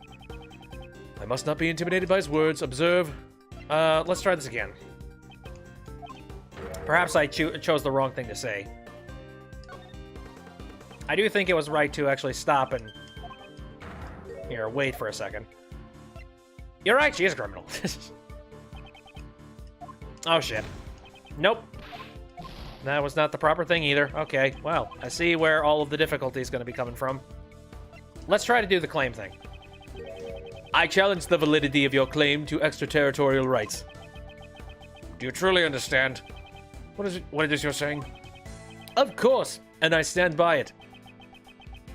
I must not be intimidated by his words. Observe. Let's try this again. Perhaps I chose the wrong thing to say. I do think it was right to actually stop and... Here, wait for a second. You're right, she is a criminal. Oh, shit. Nope. That was not the proper thing either. Okay, well, I see where all of the difficulty is going to be coming from. Let's try to do the claim thing. I challenge the validity of your claim to extraterritorial rights. Do you truly understand? What it is you're saying? Of course, and I stand by it.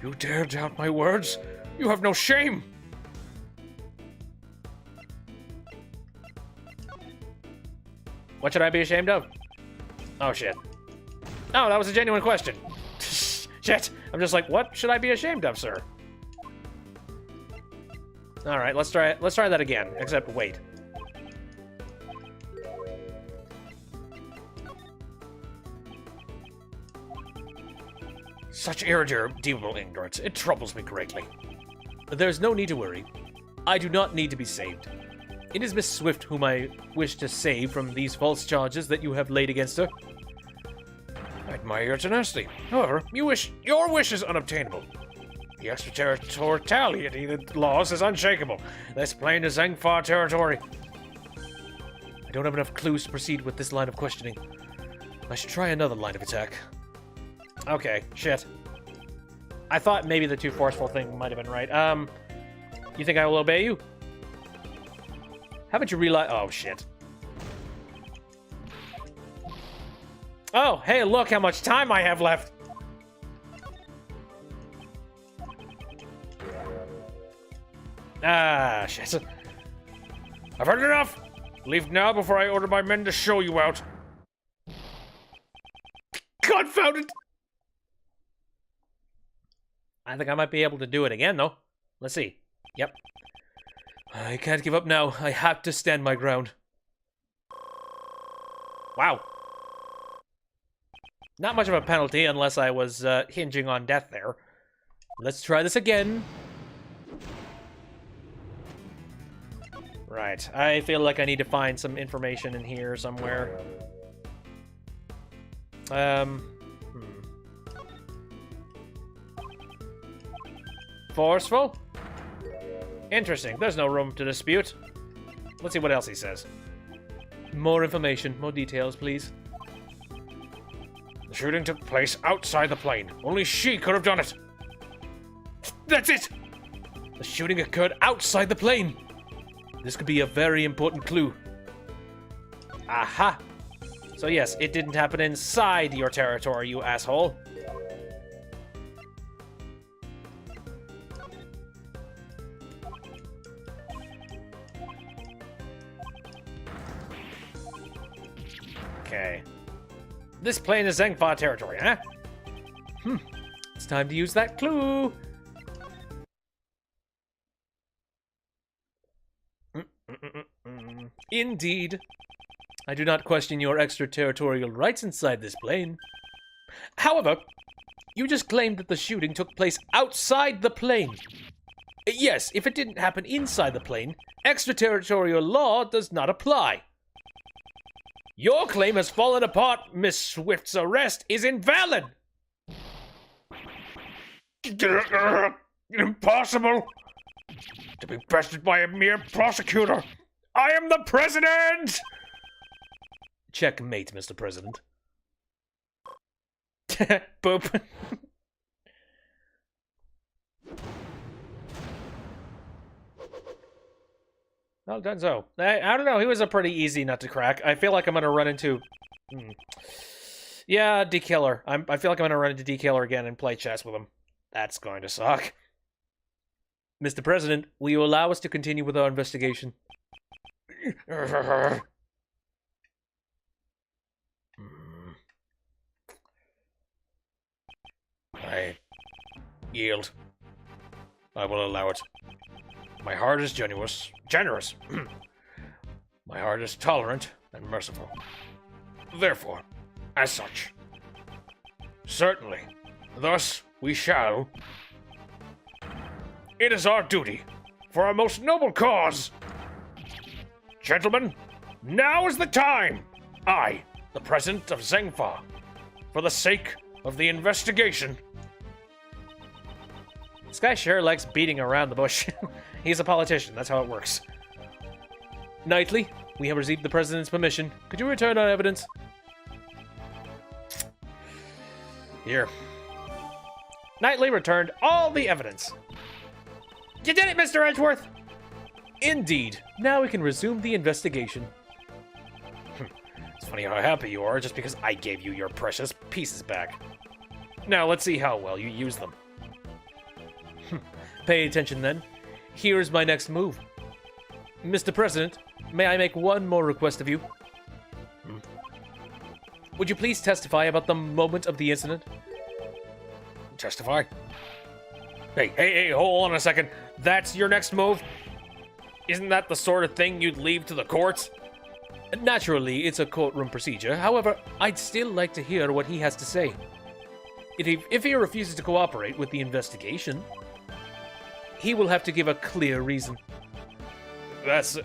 You dare doubt my words? You have no shame! What should I be ashamed of? Oh, shit. Oh, that was a genuine question. Shit. I'm just like, what should I be ashamed of, sir? All right, let's try that again, except wait. Such irredeemable ignorance. It troubles me greatly. There's no need to worry. I do not need to be saved. It is Miss Swift whom I wish to save from these false charges that you have laid against her. I admire your tenacity. However, your wish is unobtainable. The extraterritoriality laws is unshakable. This plane is Zangfa territory. I don't have enough clues to proceed with this line of questioning. I should try another line of attack. Okay, shit. I thought maybe the too forceful thing might have been right. You think I will obey you? Haven't you realized? Oh, shit. Oh, hey, look how much time I have left. Ah, shit. I've heard enough! Leave now before I order my men to show you out. Confound it! I think I might be able to do it again, though. Let's see. Yep. I can't give up now. I have to stand my ground. Wow. Not much of a penalty unless I was hinging on death there. Let's try this again. Right. I feel like I need to find some information in here somewhere. Forceful? Interesting. There's no room to dispute. Let's see what else he says. More information, more details, please. The shooting took place outside the plane. Only she could have done it. That's it! The shooting occurred outside the plane. This could be a very important clue. Aha! So yes, it didn't happen inside your territory, you asshole. Okay. This plane is Zengfa territory, huh? It's time to use that clue. Indeed. I do not question your extraterritorial rights inside this plane. However, you just claimed that the shooting took place outside the plane. Yes, if it didn't happen inside the plane, extraterritorial law does not apply. Your claim has fallen apart. Miss Swift's arrest is invalid. Impossible to be bested by a mere prosecutor. I am the president! Checkmate, Mr. President. Boop. Well done, so. I don't know, he was a pretty easy nut to crack. I feel like I'm gonna run into... Yeah, D-Killer. I feel like I'm gonna run into D-Killer again and play chess with him. That's going to suck. Mr. President, will you allow us to continue with our investigation? I yield. I will allow it. My heart is generous. My heart is tolerant and merciful. Therefore, as such, certainly, thus we shall. It is our duty, for our most noble cause. Gentlemen, now is the time. I, the President of Zengfa, for the sake of the investigation. This guy sure likes beating around the bush. He's a politician, that's how it works. Knightley, we have received the President's permission. Could you return our evidence? Here. Knightley returned all the evidence. You did it, Mr. Edgeworth! Indeed. Now we can resume the investigation. It's funny how happy you are just because I gave you your precious pieces back. Now let's see how well you use them. Pay attention then. Here's my next move. Mr. President, may I make one more request of you? Would you please testify about the moment of the incident? Testify? Hey, hold on a second. That's your next move? Isn't that the sort of thing you'd leave to the courts? Naturally, it's a courtroom procedure. However, I'd still like to hear what he has to say. If he refuses to cooperate with the investigation, he will have to give a clear reason. That's...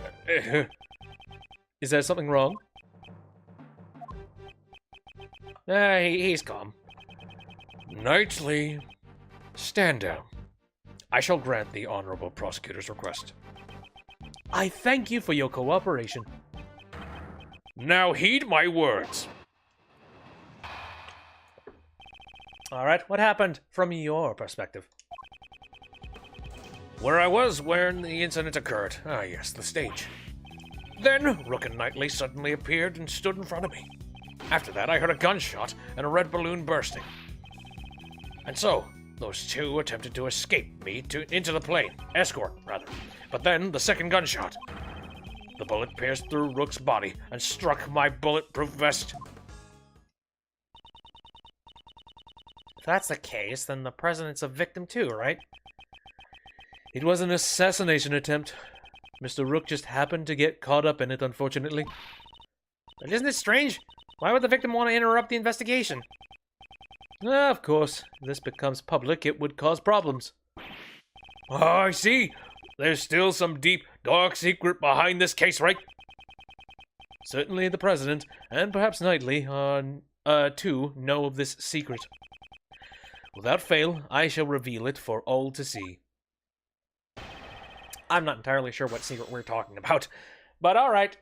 Is there something wrong? He's calm. Knightley, stand down. I shall grant the Honorable Prosecutor's request. I thank you for your cooperation. Now heed my words. Alright, what happened from your perspective? Where I was when the incident occurred. Ah, yes, the stage. Then, Rook and Knightley suddenly appeared and stood in front of me. After that, I heard a gunshot and a red balloon bursting. And so, those two attempted to escape me into the plane. Escort, rather. But then, the second gunshot. The bullet pierced through Rook's body and struck my bulletproof vest. If that's the case, then the president's a victim too, right? It was an assassination attempt. Mr. Rook just happened to get caught up in it, unfortunately. But isn't it strange? Why would the victim want to interrupt the investigation? Of course, if this becomes public, it would cause problems. Oh, I see. There's still some deep, dark secret behind this case, right? Certainly the President, and perhaps Knightley, too, know of this secret. Without fail, I shall reveal it for all to see. I'm not entirely sure what secret we're talking about, but alright.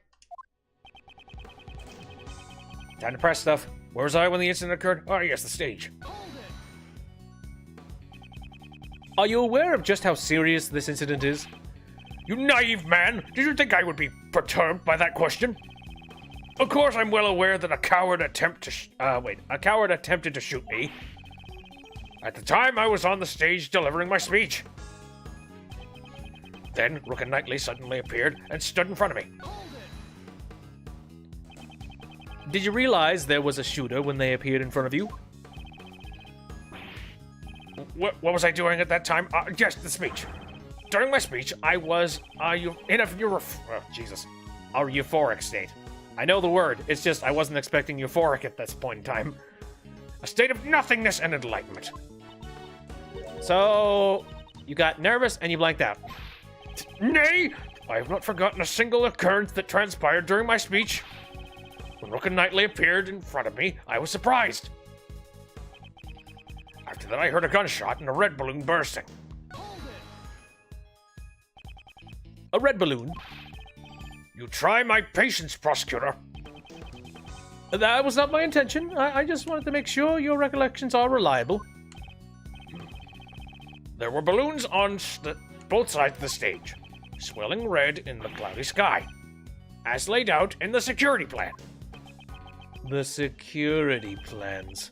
Time to press stuff. Where was I when the incident occurred? Oh, yes, the stage. Are you aware of just how serious this incident is? You naive man! Did you think I would be perturbed by that question? Of course, I'm well aware that a coward attempted to shoot me. At the time, I was on the stage delivering my speech. Then, Rook and Knightley suddenly appeared and stood in front of me. Did you realize there was a shooter when they appeared in front of you? What was I doing at that time? Yes, the speech. During my speech, I was in a euphoric state. I know the word, it's just I wasn't expecting euphoric at this point in time. A state of nothingness and enlightenment. So, you got nervous and you blanked out. Nay, I have not forgotten a single occurrence that transpired during my speech. When Rook and Knightley appeared in front of me, I was surprised. After that, I heard a gunshot and a red balloon bursting. A red balloon? You try my patience, Prosecutor. That was not my intention. I just wanted to make sure your recollections are reliable. There were balloons on both sides of the stage, swelling red in the cloudy sky, as laid out in the security plan. The security plans.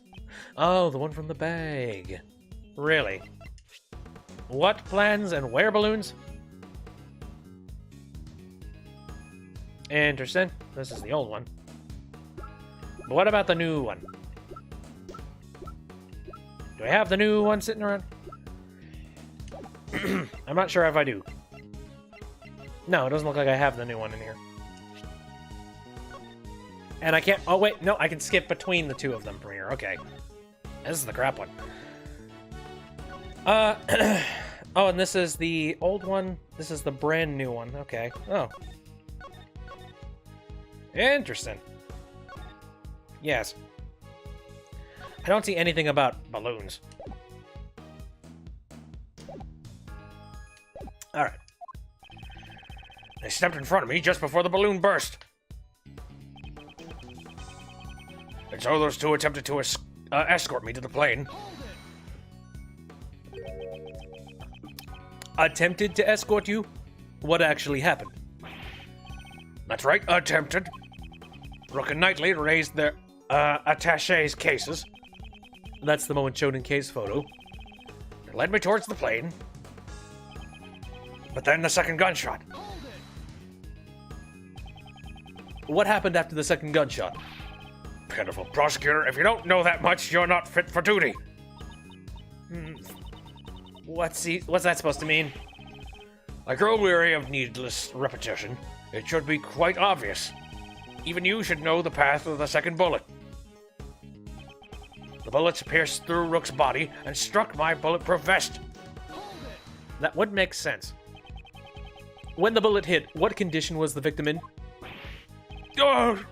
Oh, the one from the bag. Really? What plans and where balloons? Interesting. This is the old one. But what about the new one? Do I have the new one sitting around? I'm not sure if I do. No, it doesn't look like I have the new one in here. And I can't... Oh, wait. No, I can skip between the two of them from here. Okay. This is the crap one. Oh, and this is the old one. This is the brand new one. Okay. Oh. Interesting. Yes. I don't see anything about balloons. Alright. They stepped in front of me just before the balloon burst. And so those two attempted to escort me to the plane. Attempted to escort you? What actually happened? That's right, attempted. Rook and Knightley raised their attaché's cases. That's the moment shown in case photo. They led me towards the plane. But then the second gunshot. What happened after the second gunshot? Pitiful prosecutor, if you don't know that much, you're not fit for duty. What's that supposed to mean? I grow weary of needless repetition. It should be quite obvious. Even you should know the path of the second bullet. The bullets pierced through Rook's body and struck my bulletproof vest. That would make sense. When the bullet hit, what condition was the victim in? Oh,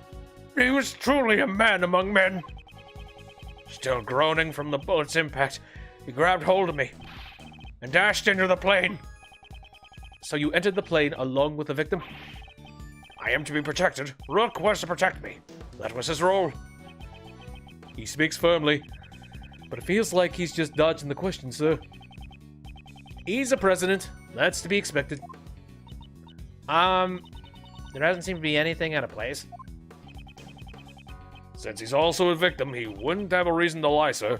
he was truly a man among men. Still groaning from the bullet's impact, he grabbed hold of me and dashed into the plane. So you entered the plane along with the victim? I am to be protected. Rook was to protect me. That was his role. He speaks firmly, but it feels like he's just dodging the question, sir. He's a president. That's to be expected. There doesn't seem to be anything out of place. Since he's also a victim, he wouldn't have a reason to lie, sir.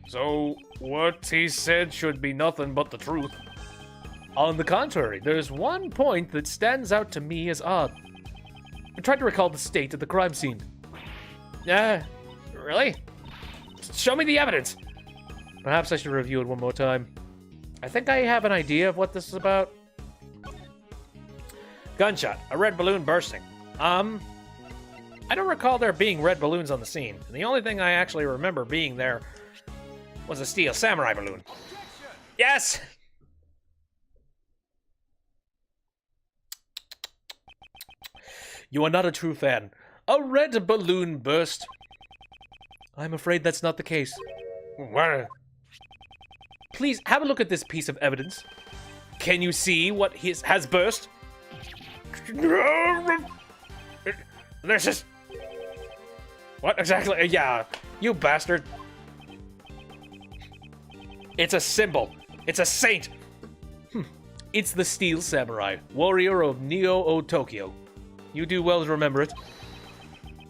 So, what he said should be nothing but the truth. On the contrary, there's one point that stands out to me as odd. I tried to recall the state of the crime scene. Really? Show me the evidence. Perhaps I should review it one more time. I think I have an idea of what this is about. Gunshot. A red balloon bursting. I don't recall there being red balloons on the scene. And the only thing I actually remember being there was a steel samurai balloon. Yes! You are not a true fan. A red balloon burst. I'm afraid that's not the case. What? Please, have a look at this piece of evidence. Can you see what has burst? This is... What exactly? Yeah, you bastard. It's a symbol. It's a saint. It's the Steel Samurai, warrior of Neo-O Tokyo. You do well to remember it.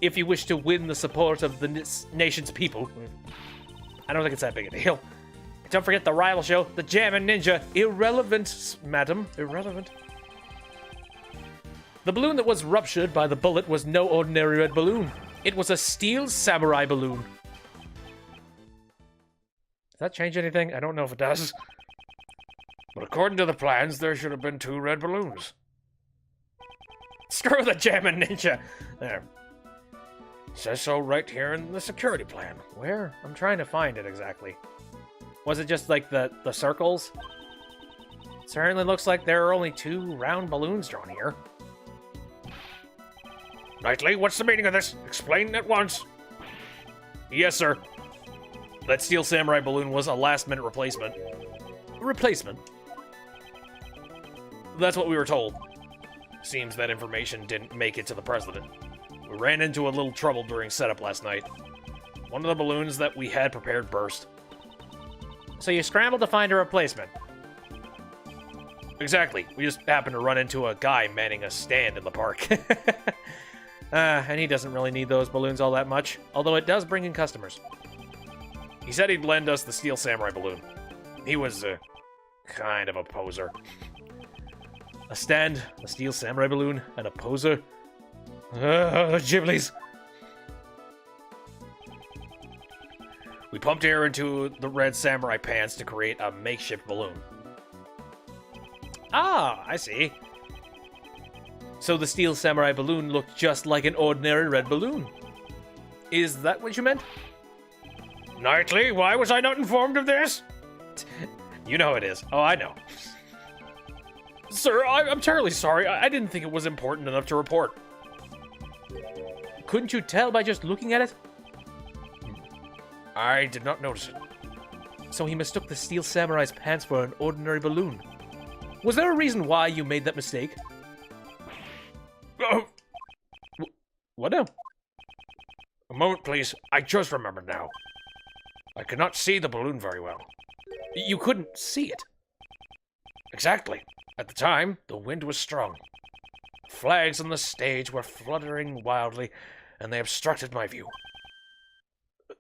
If you wish to win the support of the nation's people. I don't think it's that big a deal. Don't forget the rival show, the Jammin' Ninja. Irrelevant, madam. Irrelevant. The balloon that was ruptured by the bullet was no ordinary red balloon. It was a Steel Samurai balloon. Does that change anything? I don't know if it does. But according to the plans, there should have been 2 red balloons. Screw the Jammin' Ninja. There. Says so right here in the security plan. Where? I'm trying to find it exactly. Was it just like the circles? Certainly looks like there are only 2 round balloons drawn here. Knightley, what's the meaning of this? Explain at once. Yes, sir. That Steel Samurai balloon was a last-minute replacement. Replacement? That's what we were told. Seems that information didn't make it to the president. We ran into a little trouble during setup last night. One of the balloons that we had prepared burst. So you scrambled to find a replacement? Exactly. We just happened to run into a guy manning a stand in the park. And he doesn't really need those balloons all that much, although it does bring in customers. He said he'd lend us the Steel Samurai balloon. He was, kind of a poser. A stand, a Steel Samurai balloon, and a poser? Ghiblies. We pumped air into the red samurai pants to create a makeshift balloon. Ah, I see. So the Steel Samurai balloon looked just like an ordinary red balloon. Is that what you meant? Knightley, why was I not informed of this? You know it is. Oh, I know. Sir, I'm terribly sorry. I didn't think it was important enough to report. Couldn't you tell by just looking at it? I did not notice it. So he mistook the Steel Samurai's pants for an ordinary balloon. Was there a reason why you made that mistake? Oh, What now? a moment, please. I just remembered now. I could not see the balloon very well. You couldn't see it. Exactly. At the time, the wind was strong. Flags on the stage were fluttering wildly, and they obstructed my view.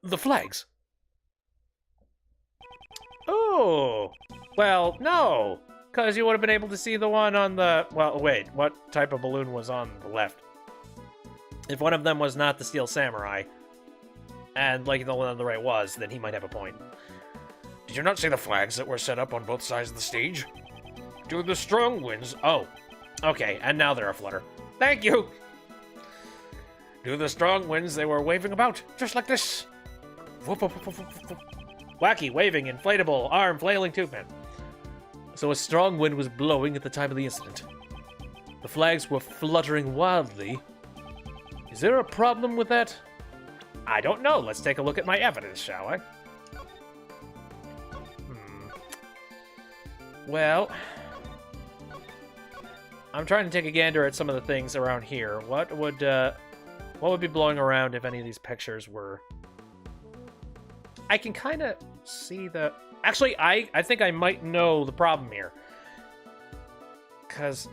The flags? Oh, well, no. Because you would have been able to see the one on the... Well, wait, what type of balloon was on the left? If one of them was not the Steel Samurai, and like the one on the right was, then he might have a point. Did you not see the flags that were set up on both sides of the stage? Due to the strong winds... Oh, okay, and now they're aflutter. Thank you! Due to the strong winds, they were waving about, just like this. Whoop, whoop, whoop, whoop, whoop. Wacky, waving, inflatable, arm, flailing tube man. So a strong wind was blowing at the time of the incident. The flags were fluttering wildly. Is there a problem with that? I don't know. Let's take a look at my evidence, shall I? Well, I'm trying to take a gander at some of the things around here. What would be blowing around if any of these pictures were... I can kind of see the... Actually, I think I might know the problem here. Because...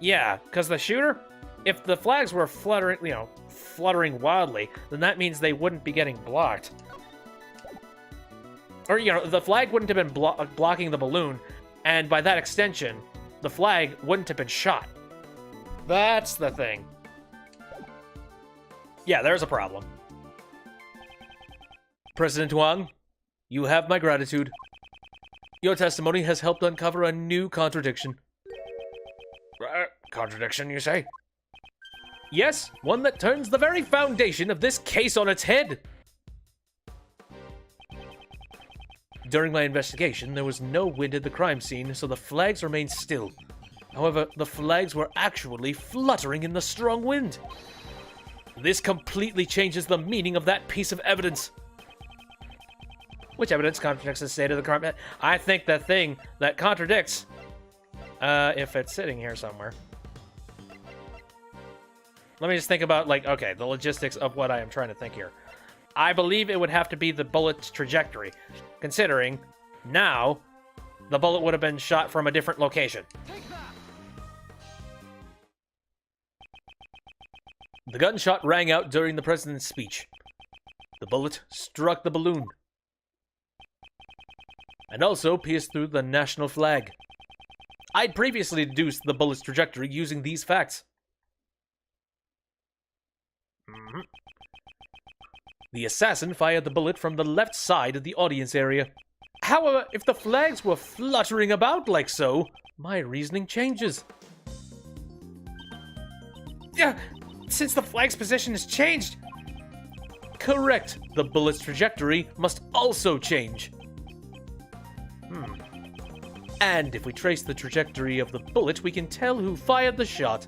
Yeah, because the shooter, if the flags were fluttering wildly, then that means they wouldn't be getting blocked. Or, the flag wouldn't have been blocking the balloon, and by that extension, the flag wouldn't have been shot. That's the thing. Yeah, there's a problem. President Wang, you have my gratitude. Your testimony has helped uncover a new contradiction. Contradiction, you say? Yes, one that turns the very foundation of this case on its head. During my investigation, there was no wind at the crime scene, so the flags remained still. However, the flags were actually fluttering in the strong wind. This completely changes the meaning of that piece of evidence. Which evidence contradicts the state of the crime? I think the thing that contradicts, if it's sitting here somewhere. let me just think about, like, okay, the logistics of what I am trying to think here. I believe it would have to be the bullet's trajectory, considering now the bullet would have been shot from a different location. The gunshot rang out during the president's speech. The bullet struck the balloon and also pierced through the national flag. I'd previously deduced the bullet's trajectory using these facts. The assassin fired the bullet from the left side of the audience area. However, if the flags were fluttering about like so, my reasoning changes. Yeah, since the flag's position has changed. Correct. The bullet's trajectory must also change. And if we trace the trajectory of the bullet, we can tell who fired the shot.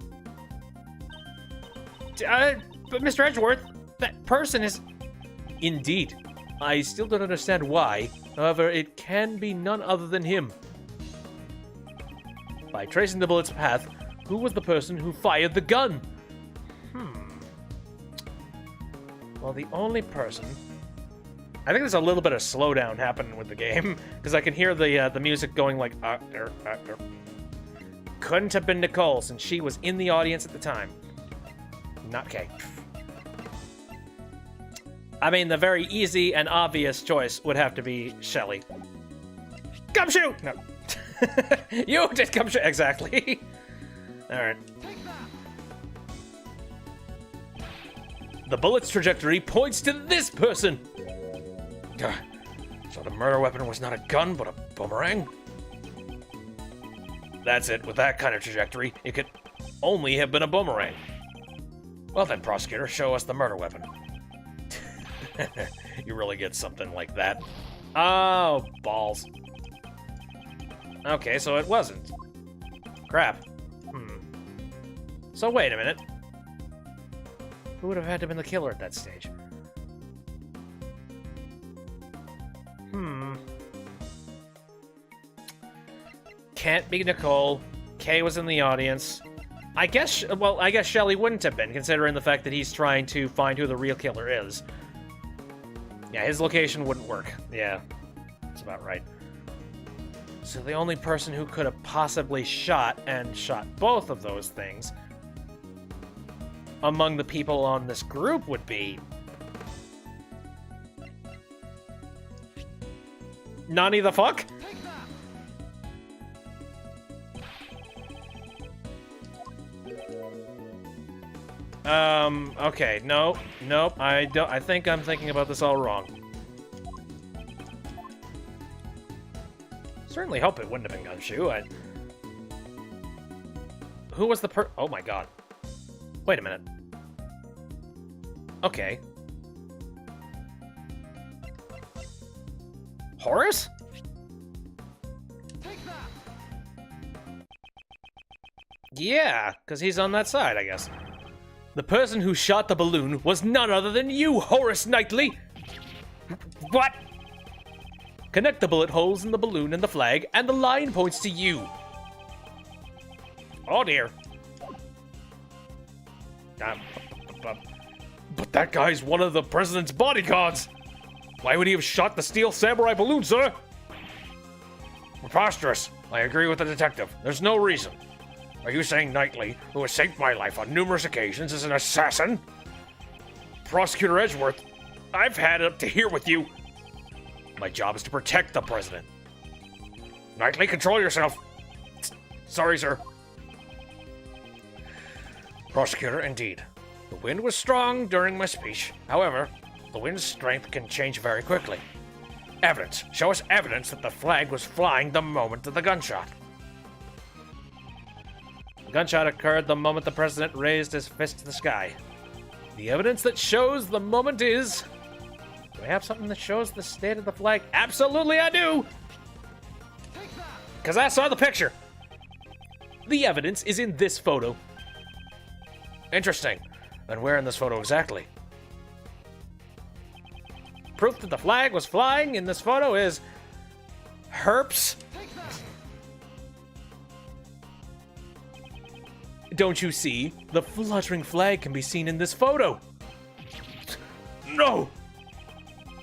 But Mr. Edgeworth, that person is... Indeed. I still don't understand why. However, it can be none other than him. By tracing the bullet's path, who was the person who fired the gun? Well, the only person... I think there's a little bit of slowdown happening with the game, because I can hear the music going like... Couldn't have been Nicole, since she was in the audience at the time. Not okay. I mean, the very easy and obvious choice would have to be Shelly. Gumshoe! No. You did gumshoe. Exactly. Alright. The bullet's trajectory points to this person. So the murder weapon was not a gun, but a boomerang? That's it. With that kind of trajectory, it could only have been a boomerang. Well then, Prosecutor, show us the murder weapon. You really get something like that. Oh, balls. Okay, so it wasn't. Crap. So wait a minute. Who would have had to have been the killer at that stage? Can't be Nicole. Kay was in the audience. I guess Shelly wouldn't have been, considering the fact that he's trying to find who the real killer is. Yeah, his location wouldn't work. Yeah, that's about right. So the only person who could have possibly shot both of those things among the people on this group would be... Nani the fuck? Okay, nope, I think I'm thinking about this all wrong. Certainly hope it wouldn't have been Gumshoe. Who was the oh my god. Wait a minute. Okay. Horace? Yeah, because he's on that side, I guess. The person who shot the balloon was none other than you, Horace Knightley! What? Connect the bullet holes in the balloon and the flag, and the line points to you. Oh dear. But that guy's one of the president's bodyguards! Why would he have shot the steel samurai balloon, sir? Preposterous. I agree with the detective. There's no reason. Are you saying Knightley, who has saved my life on numerous occasions, is an assassin? Prosecutor Edgeworth, I've had it up to here with you. My job is to protect the president. Knightley, control yourself. Sorry, sir. Prosecutor, indeed. The wind was strong during my speech. However, the wind's strength can change very quickly. Evidence. Show us evidence that the flag was flying the moment of the gunshot. The gunshot occurred the moment the president raised his fist to the sky. The evidence that shows the moment is... Do I have something that shows the state of the flag? Absolutely I do! Because I saw the picture. The evidence is in this photo. Interesting. And where in this photo exactly? Proof that the flag was flying in this photo is... Herps. Don't you see? The fluttering flag can be seen in this photo. No!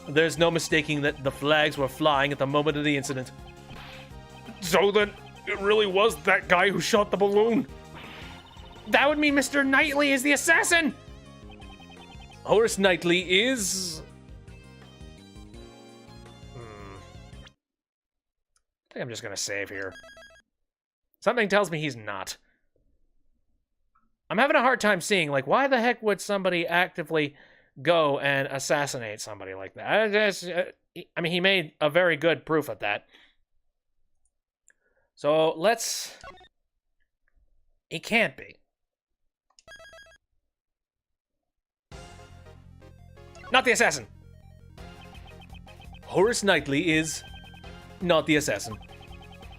There's no mistaking that the flags were flying at the moment of the incident. So then, it really was that guy who shot the balloon? That would mean Mr. Knightley is the assassin! Horace Knightley is... I think I'm just gonna save here. Something tells me he's not. I'm having a hard time seeing, like, why the heck would somebody actively go and assassinate somebody like that? I mean, he made a very good proof of that. So, let's... He can't be. Not the assassin! Horace Knightley is not the assassin.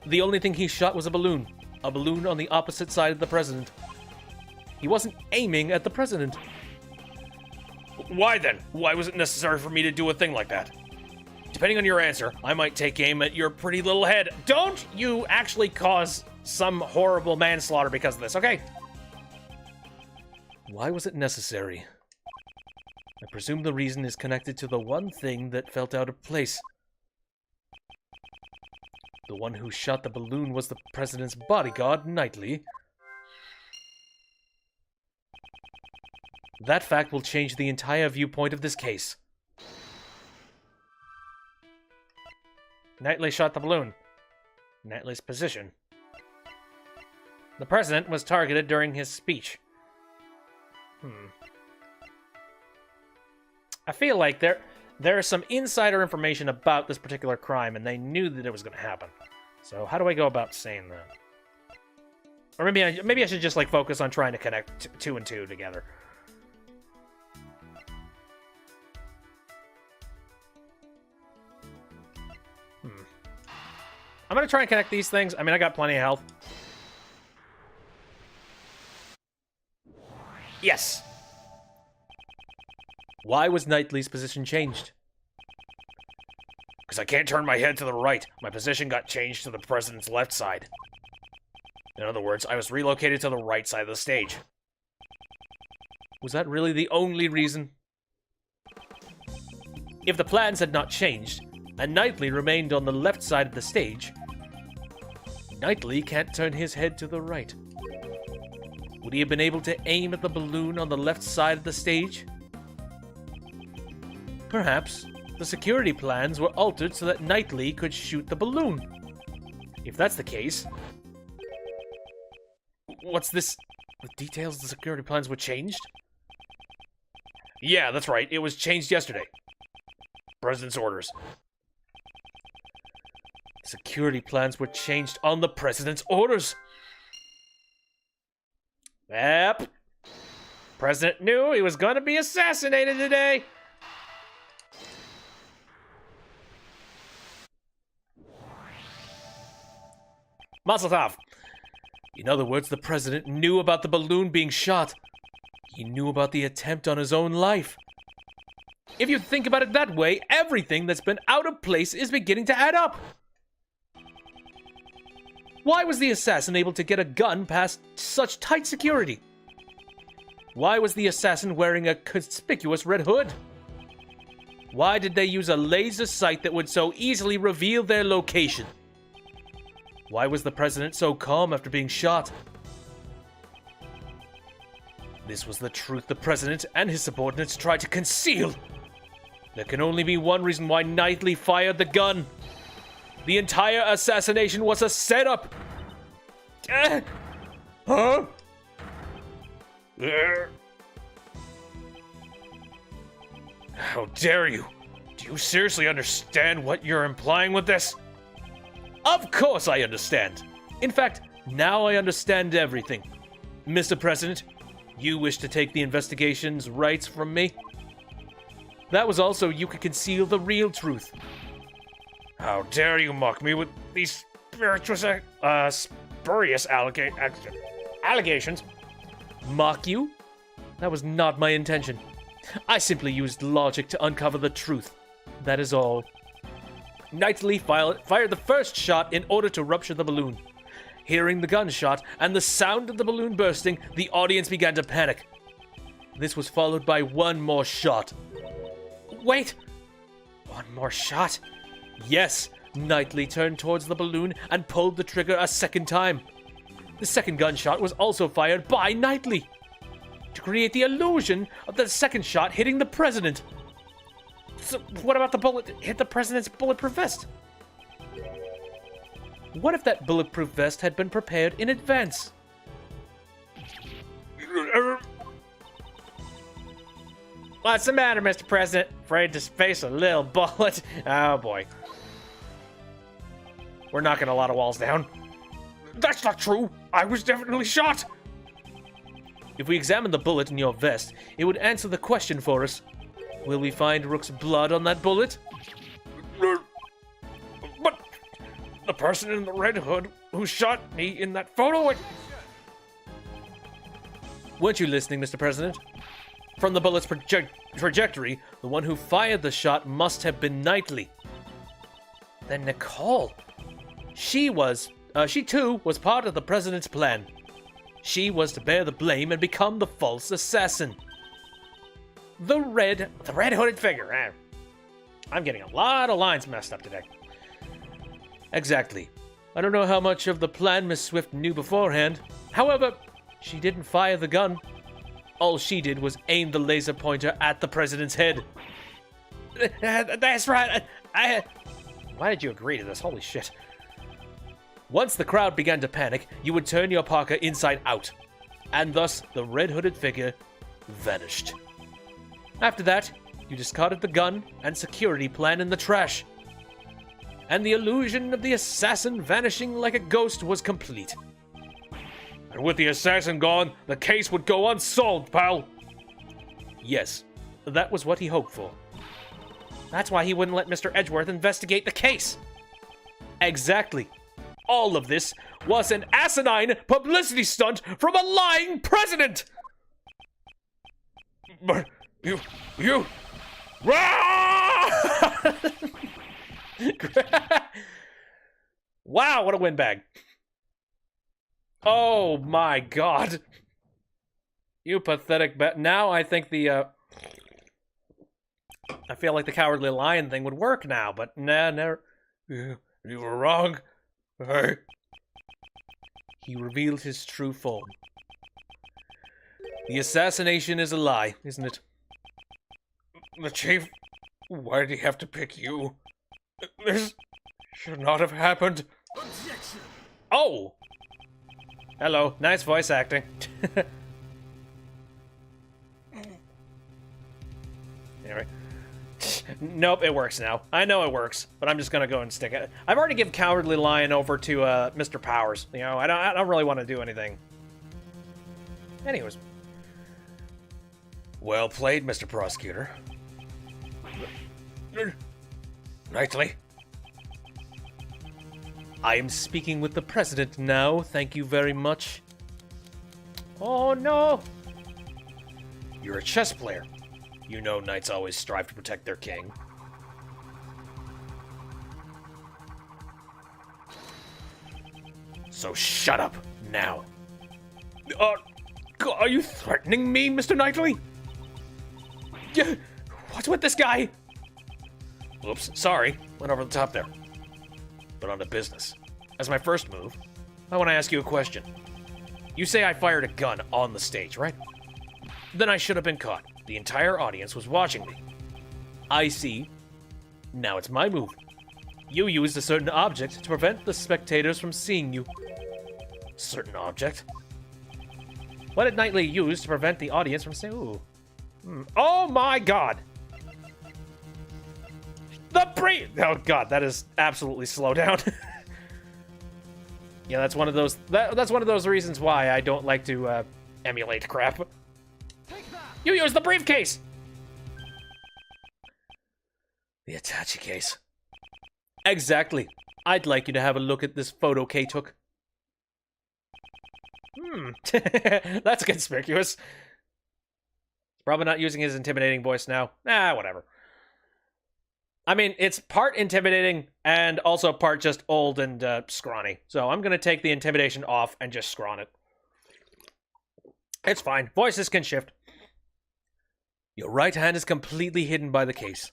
The only thing he shot was a balloon on the opposite side of the president. He wasn't aiming at the president. Why then? Why was it necessary for me to do a thing like that? Depending on your answer, I might take aim at your pretty little head. Don't you actually cause some horrible manslaughter because of this, okay? Why was it necessary? I presume the reason is connected to the one thing that felt out of place. The one who shot the balloon was the president's bodyguard, Knightley. That fact will change the entire viewpoint of this case. Knightley shot the balloon. Knightley's position. The president was targeted during his speech. I feel like there's some insider information about this particular crime, and they knew that it was going to happen. So how do I go about saying that? Or maybe I should just like focus on trying to connect two and two together. I'm going to try and connect these things. I mean, I got plenty of health. Yes. Why was Knightley's position changed? Because I can't turn my head to the right. My position got changed to the president's left side. In other words, I was relocated to the right side of the stage. Was that really the only reason? If the plans had not changed, and Knightley remained on the left side of the stage, Knightley can't turn his head to the right. Would he have been able to aim at the balloon on the left side of the stage? Perhaps the security plans were altered so that Knightley could shoot the balloon. If that's the case... What's this? The details of the security plans were changed? Yeah, that's right. It was changed yesterday. President's orders. Security plans were changed on the president's orders. Yep. President knew he was going to be assassinated today. Mazel tov. In other words, the president knew about the balloon being shot. He knew about the attempt on his own life. If you think about it that way, everything that's been out of place is beginning to add up. Why was the assassin able to get a gun past such tight security? Why was the assassin wearing a conspicuous red hood? Why did they use a laser sight that would so easily reveal their location? Why was the president so calm after being shot? This was the truth the president and his subordinates tried to conceal. There can only be one reason why Knightley fired the gun. The entire assassination was a setup. Huh? How dare you? Do you seriously understand what you're implying with this? Of course I understand. In fact, now I understand everything. Mr. President, you wish to take the investigation's rights from me? That was also you could conceal the real truth. How dare you mock me with these spurious allegations? Mock you? That was not my intention. I simply used logic to uncover the truth. That is all. Knightley fired the first shot in order to rupture the balloon. Hearing the gunshot and the sound of the balloon bursting, the audience began to panic. This was followed by one more shot. Wait! One more shot? Yes, Knightley turned towards the balloon and pulled the trigger a second time. The second gunshot was also fired by Knightley to create the illusion of the second shot hitting the president. So what about the bullet that hit the president's bulletproof vest? What if that bulletproof vest had been prepared in advance? What's the matter, Mr. President? Afraid to face a little bullet? Oh boy. We're knocking a lot of walls down. That's not true. I was definitely shot. If we examine the bullet in your vest, it would answer the question for us. Will we find Rook's blood on that bullet? But the person in the red hood who shot me in that photo... Weren't you listening, Mr. President? From the bullet's trajectory, the one who fired the shot must have been Knightley. Then Nicole. She too was part of the president's plan. She was to bear the blame and become the false assassin. The red hooded figure. I'm getting a lot of lines messed up today. Exactly. I don't know how much of the plan Miss Swift knew beforehand. However, she didn't fire the gun. All she did was aim the laser pointer at the president's head. That's right. Why did you agree to this? Holy shit. Once the crowd began to panic, you would turn your parka inside out, and thus the red-hooded figure vanished. After that, you discarded the gun and security plan in the trash, and the illusion of the assassin vanishing like a ghost was complete. And with the assassin gone, the case would go unsolved, pal. Yes, that was what he hoped for. That's why he wouldn't let Mr. Edgeworth investigate the case. Exactly. All of this was an asinine publicity stunt from a lying president! But you... Wow, what a windbag. Oh my god. You pathetic now I think I feel like the Cowardly Lion thing would work now, but nah, never. You were wrong. Hey. He revealed his true form. The assassination is a lie, isn't it? The chief, why did he have to pick you? This should not have happened. Objection. Oh! Hello, nice voice acting. Anyway. Nope, it works now. I know it works, but I'm just gonna go and stick it. I've already given Cowardly Lion over to Mr. Powers. You know, I don't really want to do anything. Anyways. Well played, Mr. Prosecutor. Knightley? I am speaking with the president now, thank you very much. Oh no! You're a chess player. You know knights always strive to protect their king. So shut up, now. Are you threatening me, Mr. Knightley? What's with this guy? Oops, sorry. Went over the top there. But on to business. As my first move, I want to ask you a question. You say I fired a gun on the stage, right? Then I should have been caught. The entire audience was watching me. I see. Now it's my move. You used a certain object to prevent the spectators from seeing you. Certain object? What did Knightley use to prevent the audience from seeing? Ooh. Oh my god! The brief! Oh god, that is absolutely slow down. Yeah, that's one of those. That's one of those reasons why I don't like to emulate crap. You used the briefcase. The attache case. Exactly. I'd like you to have a look at this photo Kay took. That's conspicuous. Probably not using his intimidating voice now. Whatever. I mean, it's part intimidating and also part just old and scrawny. So I'm going to take the intimidation off and just scrawn it. It's fine. Voices can shift. Your right hand is completely hidden by the case.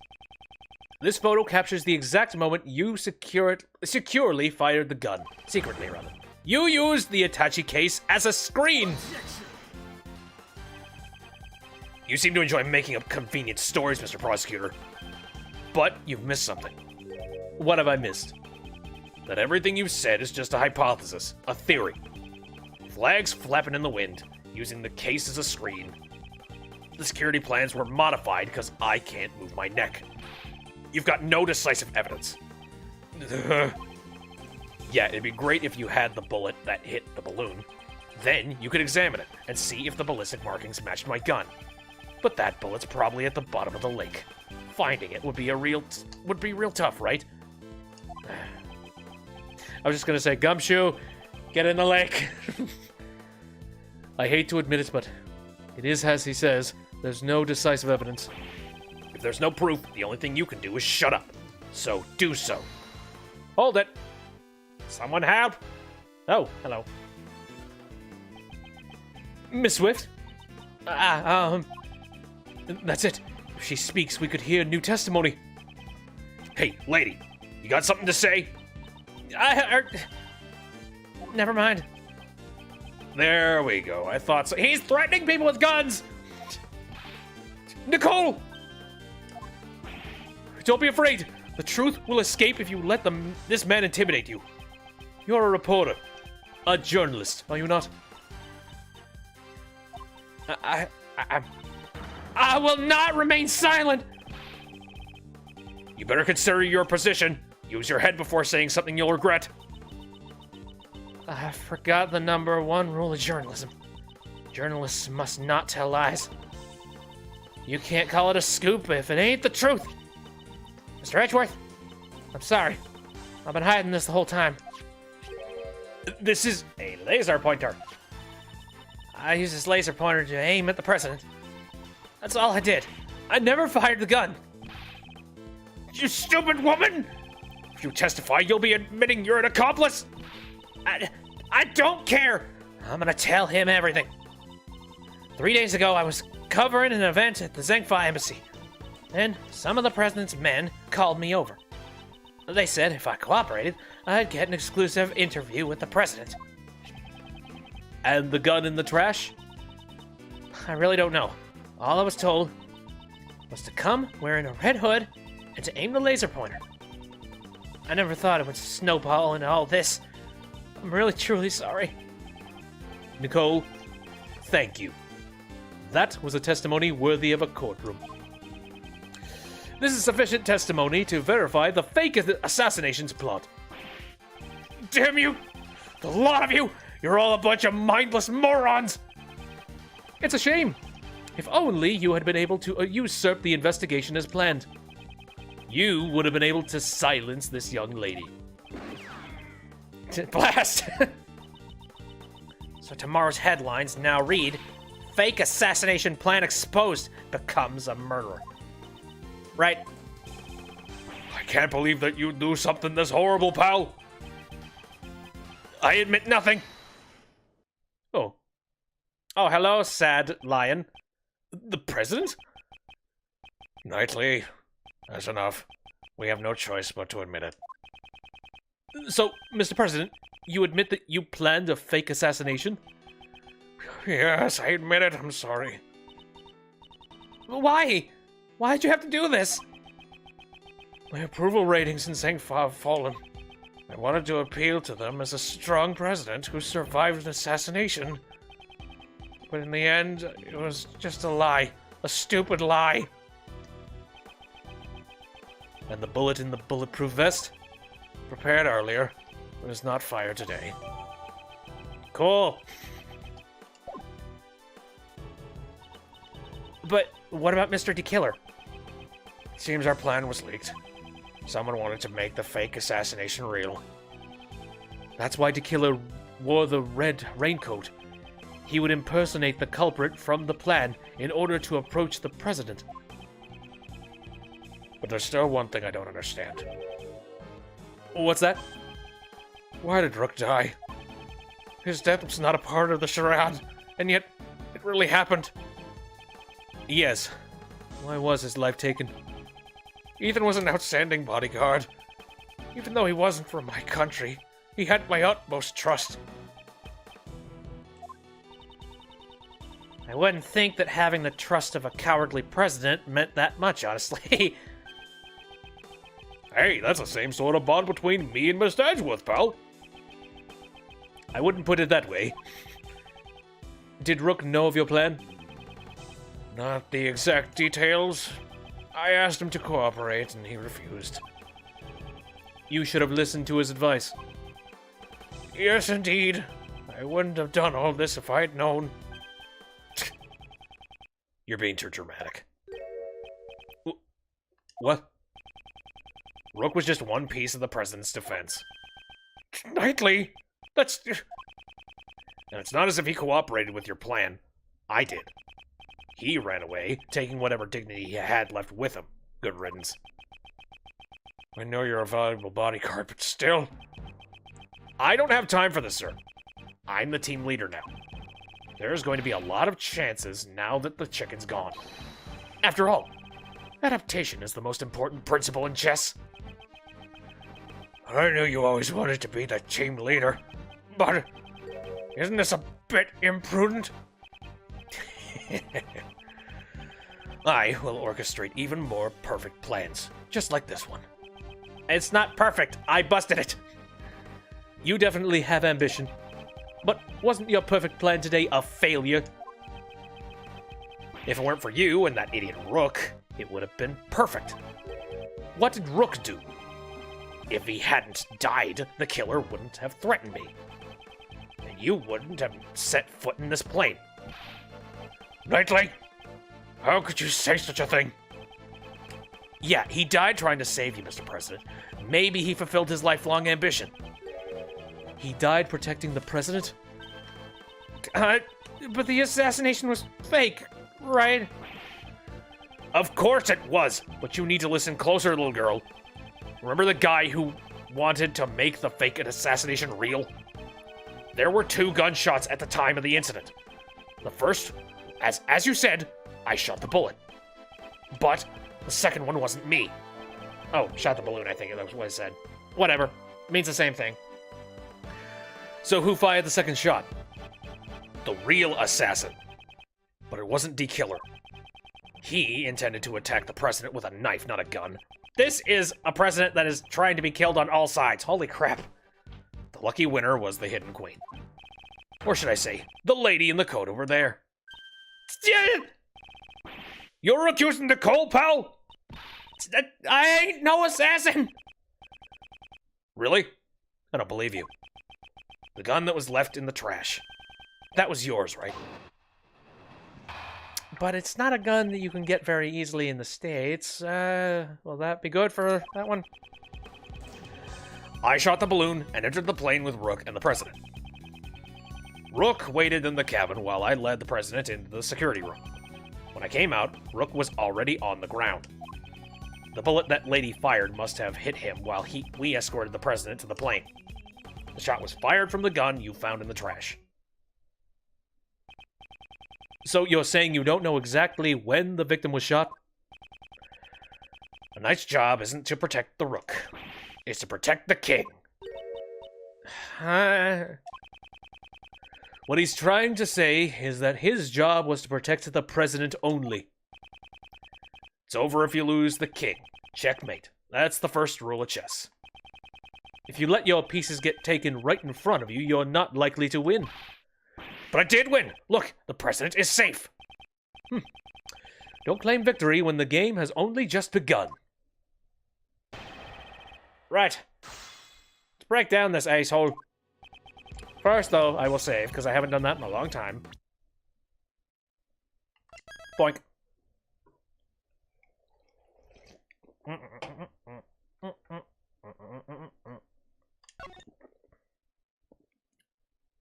This photo captures the exact moment you securely fired the gun. Secretly, rather. You used the attaché case as a screen. You seem to enjoy making up convenient stories, Mr. Prosecutor. But you've missed something. What have I missed? That everything you've said is just a hypothesis, a theory. Flags flapping in the wind, using the case as a screen. The security plans were modified because I can't move my neck. You've got no decisive evidence. Yeah, it'd be great if you had the bullet that hit the balloon. Then you could examine it and see if the ballistic markings matched my gun. But that bullet's probably at the bottom of the lake. Finding it would be real tough, right? I was just gonna say, Gumshoe, get in the lake. I hate to admit it, but it is as he says. There's no decisive evidence. If there's no proof, the only thing you can do is shut up. So do so. Hold it. Someone help. Oh, hello. Miss Swift? That's it. If she speaks, we could hear new testimony. Hey, lady, you got something to say? Never mind. There we go. I thought so. He's threatening people with guns! Nicole! Don't be afraid. The truth will escape if you let this man intimidate you. You're a reporter. A journalist, are you not? I will not remain silent! You better consider your position. Use your head before saying something you'll regret. I forgot the number one rule of journalism. Journalists must not tell lies. You can't call it a scoop if it ain't the truth. Mr. Edgeworth, I'm sorry. I've been hiding this the whole time. This is a laser pointer. I used this laser pointer to aim at the president. That's all I did. I never fired the gun. You stupid woman! If you testify, you'll be admitting you're an accomplice. I don't care. I'm gonna tell him everything. 3 days ago, I was covering an event at the Zengfa embassy. Then, some of the president's men called me over. They said if I cooperated, I'd get an exclusive interview with the president. And the gun in the trash? I really don't know. All I was told was to come wearing a red hood and to aim the laser pointer. I never thought it would snowball into all this. I'm really, truly sorry. Nicole, thank you. That was a testimony worthy of a courtroom. This is sufficient testimony to verify the fake assassinations plot. Damn you! The lot of you! You're all a bunch of mindless morons! It's a shame. If only you had been able to usurp the investigation as planned. You would have been able to silence this young lady. Blast! So tomorrow's headlines now read, "Fake assassination plan exposed, becomes a murderer." Right? I can't believe that you'd do something this horrible, pal. I admit nothing. Oh. Oh, hello, sad lion. The president? Knightley, that's enough. We have no choice but to admit it. So, Mr. President, you admit that you planned a fake assassination? Yes, I admit it. I'm sorry. Why? Why'd you have to do this? My approval ratings in Zengfa have fallen. I wanted to appeal to them as a strong president who survived an assassination. But in the end, it was just a lie. A stupid lie. And the bullet in the bulletproof vest? Prepared earlier, but is not fired today. Cool. But what about Mr. DeKiller? Seems our plan was leaked. Someone wanted to make the fake assassination real. That's why DeKiller wore the red raincoat. He would impersonate the culprit from the plan in order to approach the president. But there's still one thing I don't understand. What's that? Why did Rook die? His death was not a part of the charade, and yet it really happened. Yes. Why was his life taken? Ethan was an outstanding bodyguard. Even though he wasn't from my country, he had my utmost trust. I wouldn't think that having the trust of a cowardly president meant that much, honestly. Hey, that's the same sort of bond between me and Miss Edgeworth, pal. I wouldn't put it that way. Did Rook know of your plan? Not the exact details. I asked him to cooperate, and he refused. You should have listened to his advice. Yes, indeed. I wouldn't have done all this if I'd known. You're being too dramatic. What? Rook was just one piece of the president's defense. Knightley, that's... And it's not as if he cooperated with your plan. I did. He ran away, taking whatever dignity he had left with him. Good riddance. I know you're a valuable bodyguard, but still... I don't have time for this, sir. I'm the team leader now. There's going to be a lot of chances now that the chicken's gone. After all, adaptation is the most important principle in chess. I knew you always wanted to be the team leader, but isn't this a bit imprudent? I will orchestrate even more perfect plans, just like this one. It's not perfect. I busted it. You definitely have ambition. But wasn't your perfect plan today a failure? If it weren't for you and that idiot Rook, it would have been perfect. What did Rook do? If he hadn't died, the killer wouldn't have threatened me. And you wouldn't have set foot in this plane. Knightley, how could you say such a thing? Yeah, he died trying to save you, Mr. President. Maybe he fulfilled his lifelong ambition. He died protecting the president? But the assassination was fake, right? Of course it was, but you need to listen closer, little girl. Remember the guy who wanted to make the fake assassination real? There were 2 gunshots at the time of the incident. The first, as you said, I shot the bullet. But the second one wasn't me. Oh, shot the balloon, I think that was what I said. Whatever. Means the same thing. So who fired the second shot? The real assassin. But it wasn't D. Killer. He intended to attack the president with a knife, not a gun. This is a president that is trying to be killed on all sides. Holy crap. The lucky winner was the hidden queen. Or should I say, the lady in the coat over there. You're accusing Nicole, pal? I ain't no assassin. Really? I don't believe you. The gun that was left in the trash. That was yours, right? But it's not a gun that you can get very easily in the States. Will that be good for that one? I shot the balloon and entered the plane with Rook and the president. Rook waited in the cabin while I led the president into the security room. When I came out, Rook was already on the ground. The bullet that lady fired must have hit him while we escorted the president to the plane. The shot was fired from the gun you found in the trash. So you're saying you don't know exactly when the victim was shot? A knight's job isn't to protect the Rook. It's to protect the king. What he's trying to say is that his job was to protect the president only. It's over if you lose the king. Checkmate. That's the first rule of chess. If you let your pieces get taken right in front of you, you're not likely to win. But I did win! Look, the president is safe! Don't claim victory when the game has only just begun. Right. Let's break down this asshole. First, though, I will save, because I haven't done that in a long time. Boink.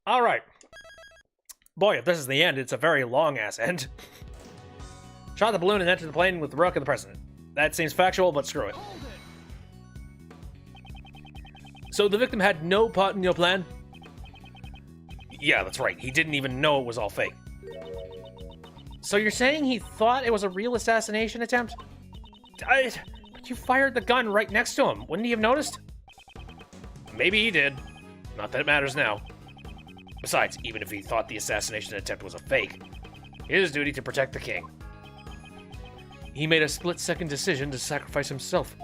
All right. Boy, if this is the end, it's a very long-ass end. Shot the balloon and entered the plane with the Rook and the president. That seems factual, but screw it. So the victim had no part in your plan? Yeah, that's right. He didn't even know it was all fake. So you're saying he thought it was a real assassination attempt? But you fired the gun right next to him. Wouldn't he have noticed? Maybe he did. Not that it matters now. Besides, even if he thought the assassination attempt was a fake, his duty to protect the king. He made a split-second decision to sacrifice himself.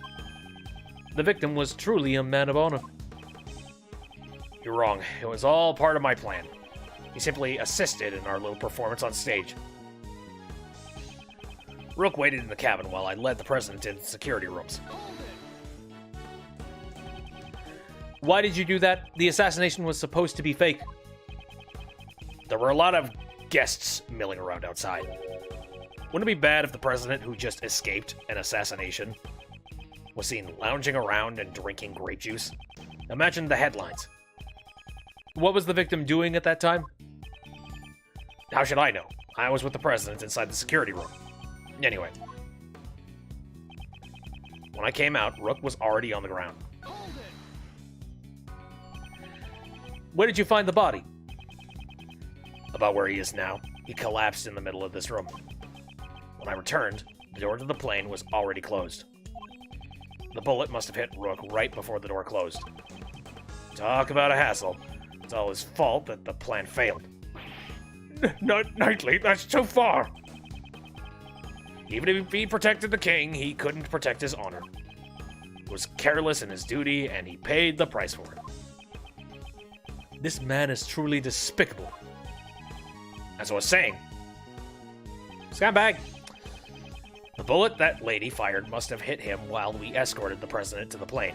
The victim was truly a man of honor. You're wrong. It was all part of my plan. He simply assisted in our little performance on stage. Rook waited in the cabin while I led the president into the security rooms. Why did you do that? The assassination was supposed to be fake. There were a lot of guests milling around outside. Wouldn't it be bad if the president, who just escaped an assassination, was seen lounging around and drinking grape juice? Imagine the headlines. What was the victim doing at that time? How should I know? I was with the president inside the security room. Anyway. When I came out, Rook was already on the ground. Where did you find the body? About where he is now. He collapsed in the middle of this room. When I returned, the door to the plane was already closed. The bullet must have hit Rook right before the door closed. Talk about a hassle. It's all his fault that the plan failed. Knightley, that's too far! Even if he protected the king, he couldn't protect his honor. He was careless in his duty, and he paid the price for it. This man is truly despicable. As I was saying, scumbag. The bullet that lady fired must have hit him while we escorted the president to the plane.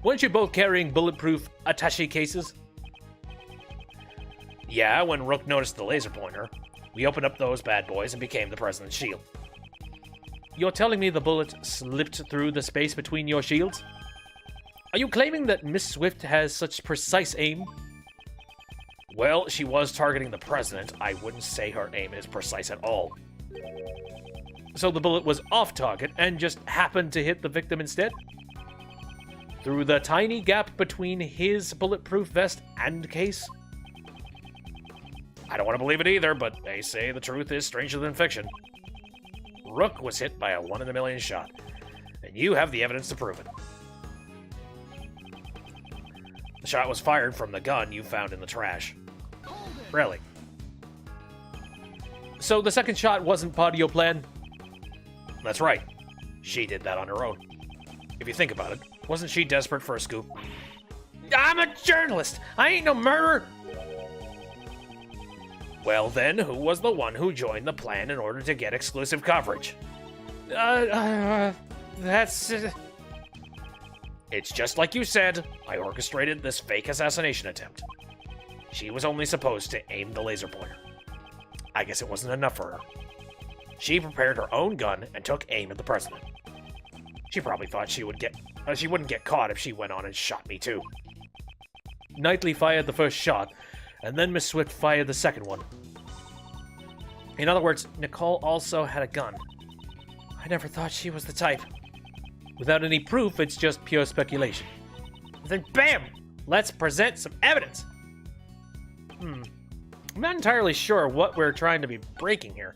Weren't you both carrying bulletproof attaché cases? Yeah, when Rook noticed the laser pointer, we opened up those bad boys and became the president's shield. You're telling me the bullet slipped through the space between your shields? Are you claiming that Miss Swift has such precise aim? Well, she was targeting the president. I wouldn't say her aim is precise at all. So the bullet was off target and just happened to hit the victim instead? Through the tiny gap between his bulletproof vest and case? I don't want to believe it either, but they say the truth is stranger than fiction. Rook was hit by a 1 in a million shot, and you have the evidence to prove it. The shot was fired from the gun you found in the trash. Really? So the second shot wasn't part of your plan? That's right. She did that on her own. If you think about it, wasn't she desperate for a scoop? I'm a journalist! I ain't no murderer! Well then, who was the one who joined the plan in order to get exclusive coverage? That's... It's just like you said. I orchestrated this fake assassination attempt. She was only supposed to aim the laser pointer. I guess it wasn't enough for her. She prepared her own gun and took aim at the president. She probably thought she wouldn't get caught if she went on and shot me too. Knightley fired the first shot, and then Miss Swift fired the second one. In other words, Nicole also had a gun. I never thought she was the type. Without any proof, it's just pure speculation. Then bam! Let's present some evidence. I'm not entirely sure what we're trying to be breaking here.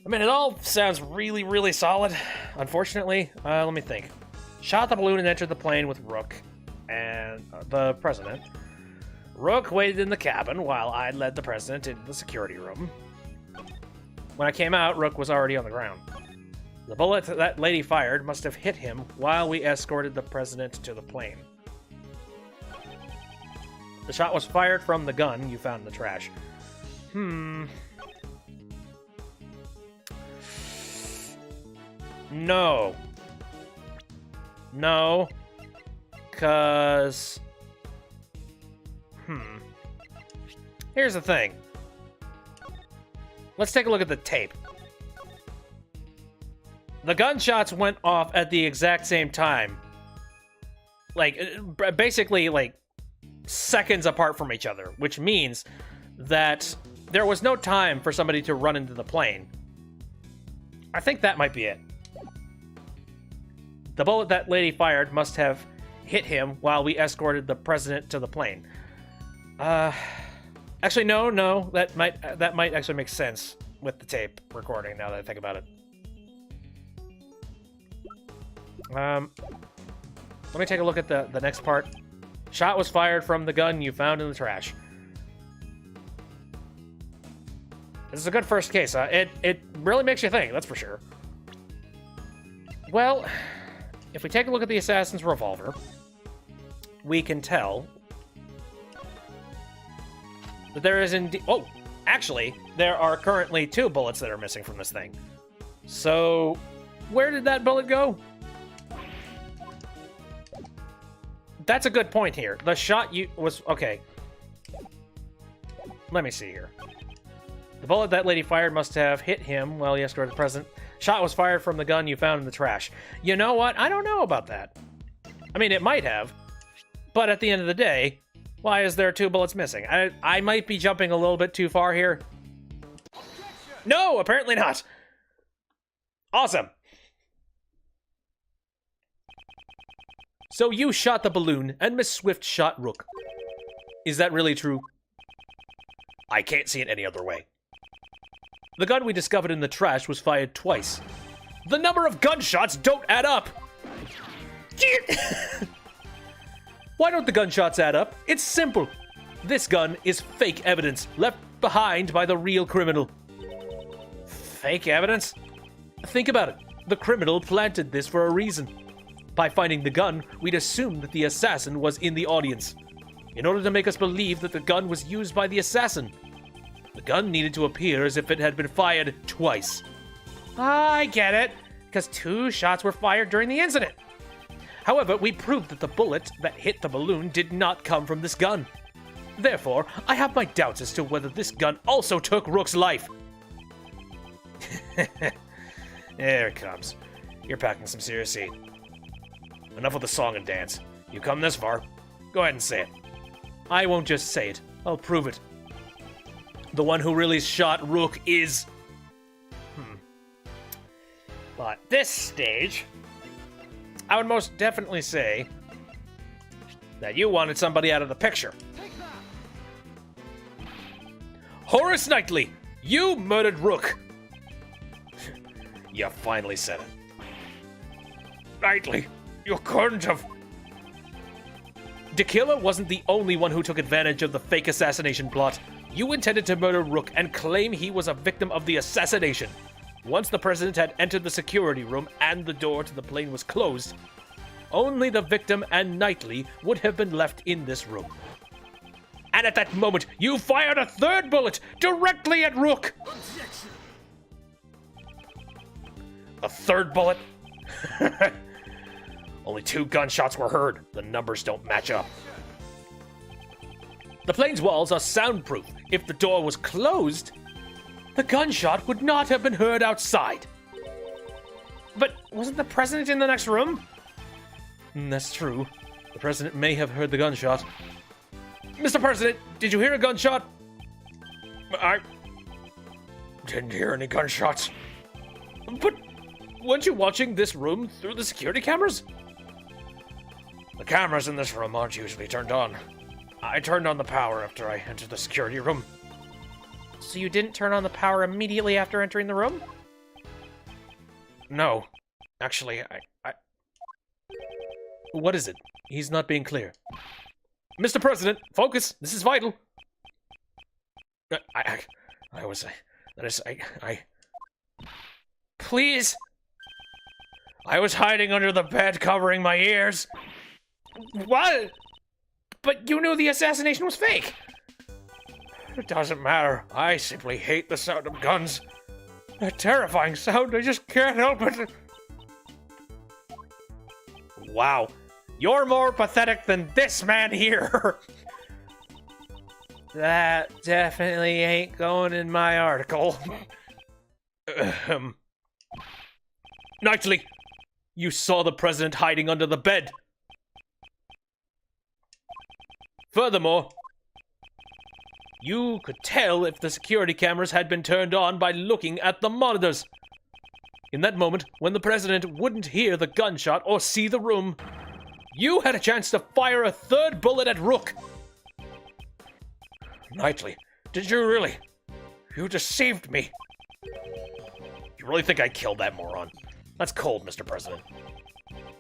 I mean, it all sounds really, really solid. Unfortunately, let me think. Shot the balloon and entered the plane with Rook and the president. Rook waited in the cabin while I led the president into the security room. When I came out, Rook was already on the ground. The bullet that lady fired must have hit him while we escorted the president to the plane. The shot was fired from the gun you found in the trash. No. No. 'Cause... Here's the thing. Let's take a look at the tape. The gunshots went off at the exact same time. Like, basically, like, seconds apart from each other, which means that there was no time for somebody to run into the plane. I think that might be it. The bullet that lady fired must have hit him while we escorted the president to the plane. Actually, no, that might actually make sense with the tape recording, now that I think about it. Let me take a look at the next part. Shot was fired from the gun you found in the trash. This is a good first case. It really makes you think, that's for sure. Well, if we take a look at the assassin's revolver, we can tell that there is indeed... Oh, actually, there are currently 2 bullets that are missing from this thing. So, where did that bullet go? That's a good point here. The shot was... Okay. Let me see here. The bullet that lady fired must have hit him while he escorted the president. Shot was fired from the gun you found in the trash. You know what? I don't know about that. I mean, it might have. But at the end of the day, why is there 2 bullets missing? I might be jumping a little bit too far here. No, apparently not. Awesome. So you shot the balloon, and Miss Swift shot Rook. Is that really true? I can't see it any other way. The gun we discovered in the trash was fired twice. The number of gunshots don't add up! Why don't the gunshots add up? It's simple. This gun is fake evidence left behind by the real criminal. Fake evidence? Think about it. The criminal planted this for a reason. By finding the gun, we'd assume that the assassin was in the audience. In order to make us believe that the gun was used by the assassin, the gun needed to appear as if it had been fired twice. I get it, because 2 shots were fired during the incident. However, we proved that the bullet that hit the balloon did not come from this gun. Therefore, I have my doubts as to whether this gun also took Rook's life. There it comes. You're packing some serious heat. Enough of the song and dance. You come this far, go ahead and say it. I won't just say it, I'll prove it. The one who really shot Rook is... But at this stage, I would most definitely say that you wanted somebody out of the picture. Horace Knightley, you murdered Rook. You finally said it. Knightley, you couldn't have... Tequila wasn't the only one who took advantage of the fake assassination plot. You intended to murder Rook and claim he was a victim of the assassination. Once the president had entered the security room and the door to the plane was closed, only the victim and Knightley would have been left in this room. And at that moment, you fired a 3rd bullet directly at Rook! A 3rd bullet? Only 2 gunshots were heard. The numbers don't match up. The plane's walls are soundproof. If the door was closed, the gunshot would not have been heard outside. But wasn't the president in the next room? That's true. The president may have heard the gunshot. Mr. President, did you hear a gunshot? I didn't hear any gunshots. But weren't you watching this room through the security cameras? The cameras in this room aren't usually turned on. I turned on the power after I entered the security room. So you didn't turn on the power immediately after entering the room? No. Actually, I... What is it? He's not being clear. Mr. President, focus. This is vital. Please. I was hiding under the bed covering my ears. What? But you knew the assassination was fake. It doesn't matter. I simply hate the sound of guns. A terrifying sound. I just can't help it. Wow. You're more pathetic than this man here. That definitely ain't going in my article. Knightley, you saw the president hiding under the bed. Furthermore, You could tell if the security cameras had been turned on by looking at the monitors. In that moment, when the president wouldn't hear the gunshot or see the room, you had a chance to fire a third bullet at Rook. Knightley, did you really? You deceived me. You really think I killed that moron? That's cold, Mr. President.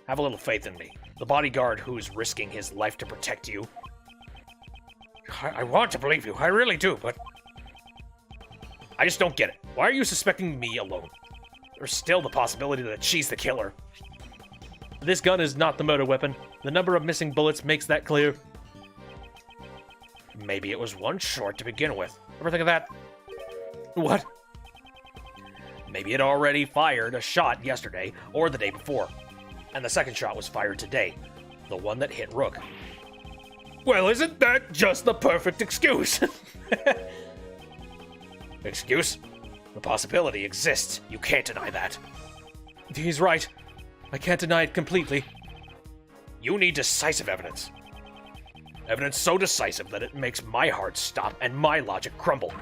Have a little faith in me. The bodyguard who's risking his life to protect you. I want to believe you, I really do, but... I just don't get it. Why are you suspecting me alone? There's still the possibility that she's the killer. This gun is not the murder weapon. The number of missing bullets makes that clear. Maybe it was one short to begin with. Ever think of that? What? Maybe it already fired a shot yesterday or the day before. And the second shot was fired today. The one that hit Rook. Well, isn't that just the perfect excuse? Excuse? The possibility exists. You can't deny that. He's right. I can't deny it completely. You need decisive evidence. Evidence so decisive that it makes my heart stop and my logic crumble.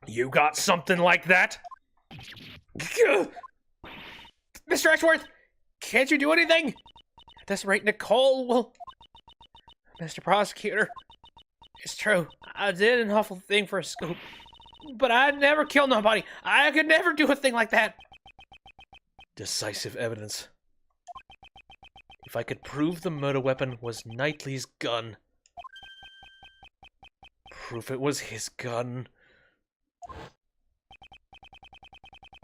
You got something like that? Mr. Ashworth, can't you do anything? At this rate, Nicole will... Mr. Prosecutor, it's true. I did an awful thing for a scoop. But I'd never kill nobody. I could never do a thing like that. Decisive evidence. If I could prove the murder weapon was Knightley's gun. Proof it was his gun.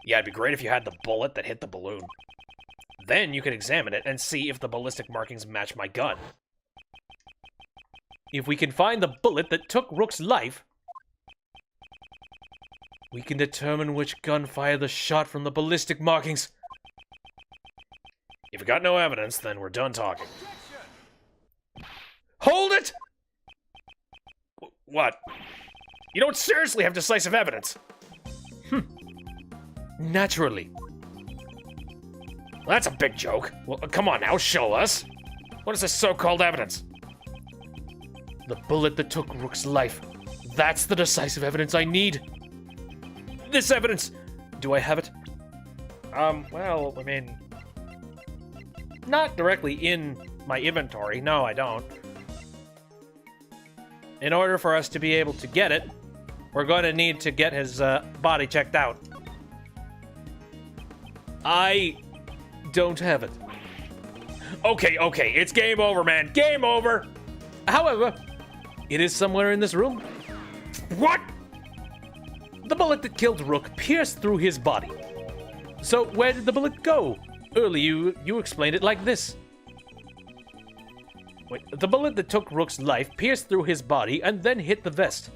Yeah, it'd be great if you had the bullet that hit the balloon. Then you could examine it and see if the ballistic markings match my gun. If we can find the bullet that took Rook's life, we can determine which gun fired the shot from the ballistic markings. If you got no evidence, then we're done talking. Hold it! What? You don't seriously have decisive evidence. Naturally. Well, that's a big joke. Well, come on now, show us. What is this so-called evidence? The bullet that took Rook's life. That's the decisive evidence I need. This evidence! Do I have it? Well, I mean... Not directly in my inventory. No, I don't. In order for us to be able to get it, we're going to need to get his body checked out. I don't have it. Okay, it's game over, man. Game over! However, it is somewhere in this room. What? The bullet that killed Rook pierced through his body. So where did the bullet go? Earlier, you explained it like this. Wait, the bullet that took Rook's life pierced through his body and then hit the vest.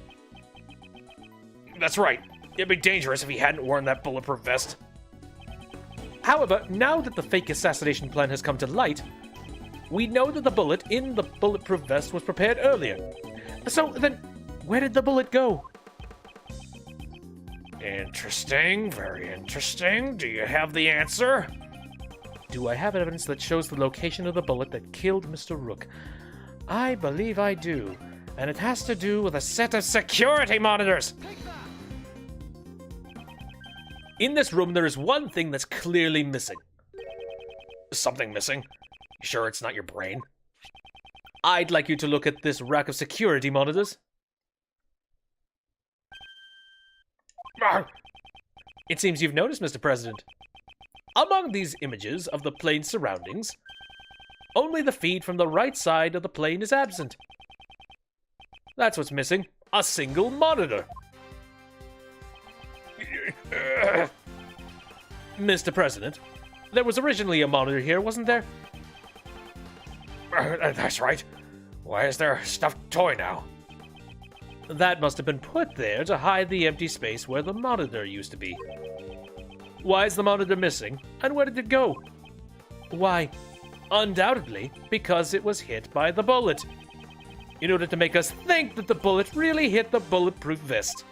That's right. It'd be dangerous if he hadn't worn that bulletproof vest. However, now that the fake assassination plan has come to light, we know that the bullet in the bulletproof vest was prepared earlier. So then, where did the bullet go? Interesting, very interesting. Do you have the answer? Do I have evidence that shows the location of the bullet that killed Mr. Rook? I believe I do, and it has to do with a set of security monitors. In this room, there is one thing that's clearly missing. Something missing? You sure it's not your brain? I'd like you to look at this rack of security monitors. It seems you've noticed, Mr. President. Among these images of the plane's surroundings, only the feed from the right side of the plane is absent. That's what's missing. A single monitor. Mr. President, there was originally a monitor here, wasn't there? That's right. Why is there a stuffed toy now? That must have been put there to hide the empty space where the monitor used to be. Why is the monitor missing, and where did it go? Why, undoubtedly, because it was hit by the bullet. In order to make us think that the bullet really hit the bulletproof vest.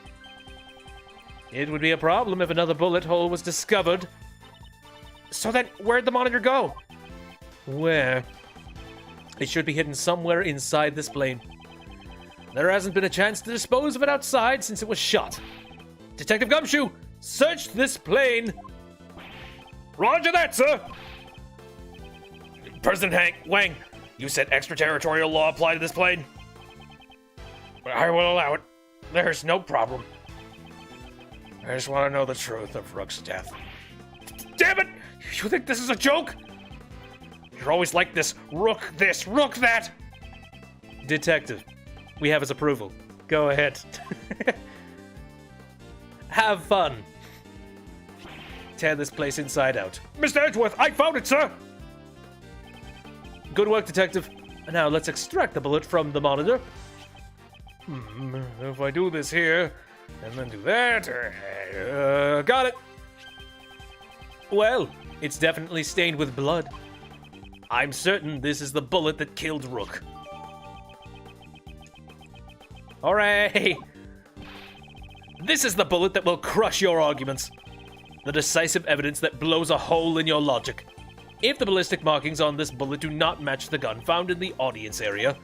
It would be a problem if another bullet hole was discovered. So then, where'd the monitor go? Where? It should be hidden somewhere inside this plane. There hasn't been a chance to dispose of it outside since it was shot. Detective Gumshoe, search this plane! Roger that, sir! President Wang, you said extraterritorial law applied to this plane? I will allow it. There's no problem. I just want to know the truth of Rook's death. Damn it! You think this is a joke? You're always like this, Rook that! Detective, we have his approval. Go ahead. Have fun. Tear this place inside out. Mr. Edgeworth, I found it, sir! Good work, Detective. Now let's extract the bullet from the monitor. If I do this here, and then do that... got it! Well, it's definitely stained with blood. I'm certain this is the bullet that killed Rook. Hooray! This is the bullet that will crush your arguments. The decisive evidence that blows a hole in your logic. If the ballistic markings on this bullet do not match the gun found in the audience area,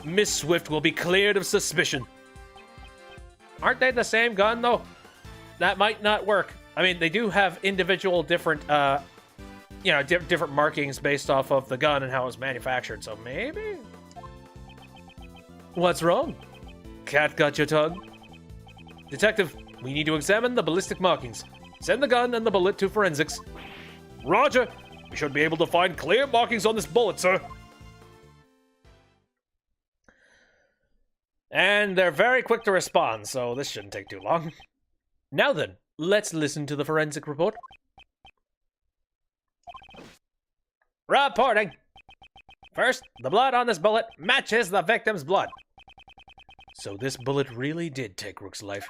Miss Swift will be cleared of suspicion. Aren't they the same gun, though? That might not work. I mean, they do have individual different, different markings based off of the gun and how it was manufactured, so maybe? What's wrong? Cat got your tongue? Detective, we need to examine the ballistic markings. Send the gun and the bullet to forensics. Roger! We should be able to find clear markings on this bullet, sir. And they're very quick to respond, so this shouldn't take too long. Now then, let's listen to the forensic report. Reporting. First, the blood on this bullet matches the victim's blood. So this bullet really did take Rook's life.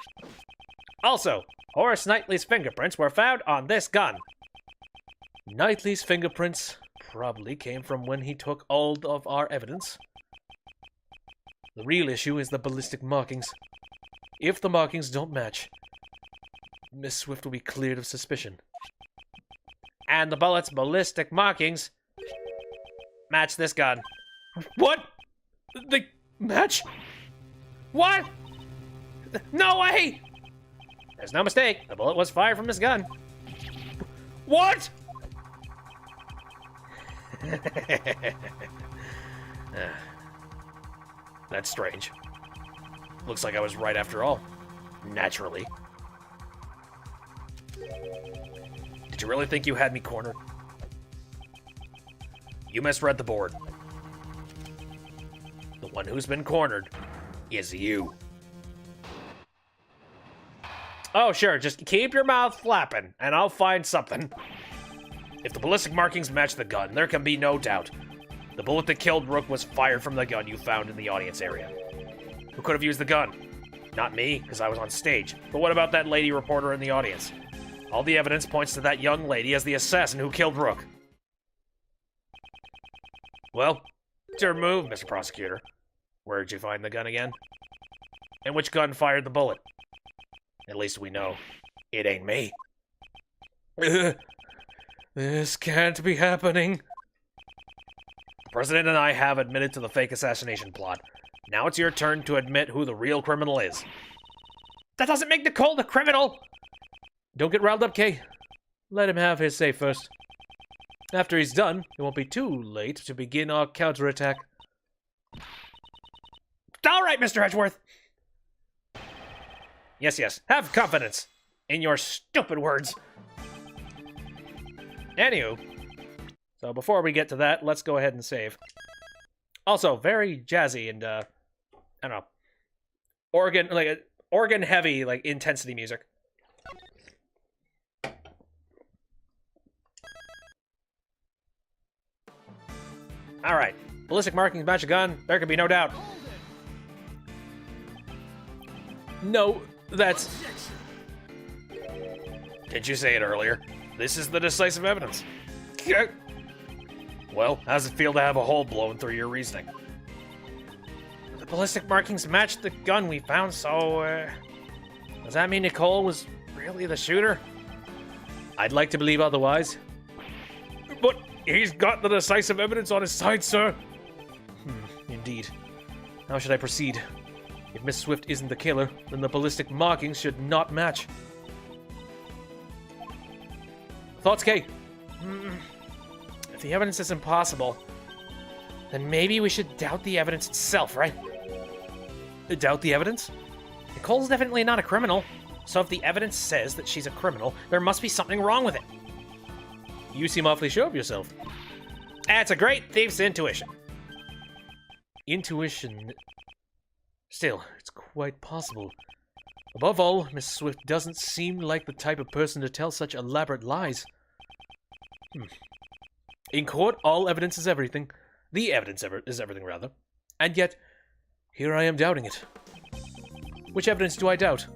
Also, Horace Knightley's fingerprints were found on this gun. Knightley's fingerprints probably came from when he took all of our evidence. The real issue is the ballistic markings. If the markings don't match, Miss Swift will be cleared of suspicion. And the bullet's ballistic markings match this gun. What? They match? What? No way! There's no mistake. The bullet was fired from this gun. What? That's strange. Looks like I was right after all. Naturally. Did you really think you had me cornered? You misread the board. The one who's been cornered is you. Oh, sure, just keep your mouth flapping, and I'll find something. If the ballistic markings match the gun, there can be no doubt. The bullet that killed Rook was fired from the gun you found in the audience area. Who could have used the gun? Not me, because I was on stage. But what about that lady reporter in the audience? All the evidence points to that young lady as the assassin who killed Rook. Well, it's your move, Mr. Prosecutor. Where'd you find the gun again? And which gun fired the bullet? At least we know it ain't me. This can't be happening. The President and I have admitted to the fake assassination plot. Now it's your turn to admit who the real criminal is. That doesn't make Nicole the criminal! Don't get riled up, Kay. Let him have his say first. After he's done, it won't be too late to begin our counterattack. All right, Mr. Edgeworth. Yes, have confidence in your stupid words. Anywho, so before we get to that, let's go ahead and save. Also, very jazzy and, I don't know, organ heavy, like, intensity music. Alright, ballistic markings match a gun, there can be no doubt. No, that's... Didn't you say it earlier? This is the decisive evidence. Well, how does it feel to have a hole blown through your reasoning? The ballistic markings matched the gun we found, so, does that mean Nicole was really the shooter? I'd like to believe otherwise. But he's got the decisive evidence on his side, sir. Indeed. How should I proceed? If Miss Swift isn't the killer, then the ballistic markings should not match. Thoughts, Kay? If the evidence is impossible, then maybe we should doubt the evidence itself, right? Doubt the evidence? Nicole's definitely not a criminal, so if the evidence says that she's a criminal, there must be something wrong with it. You seem awfully sure of yourself. That's a great thief's intuition. Intuition... Still, it's quite possible. Above all, Miss Swift doesn't seem like the type of person to tell such elaborate lies. In court, all evidence is everything. The evidence is everything, rather. And yet, here I am doubting it. Which evidence do I doubt?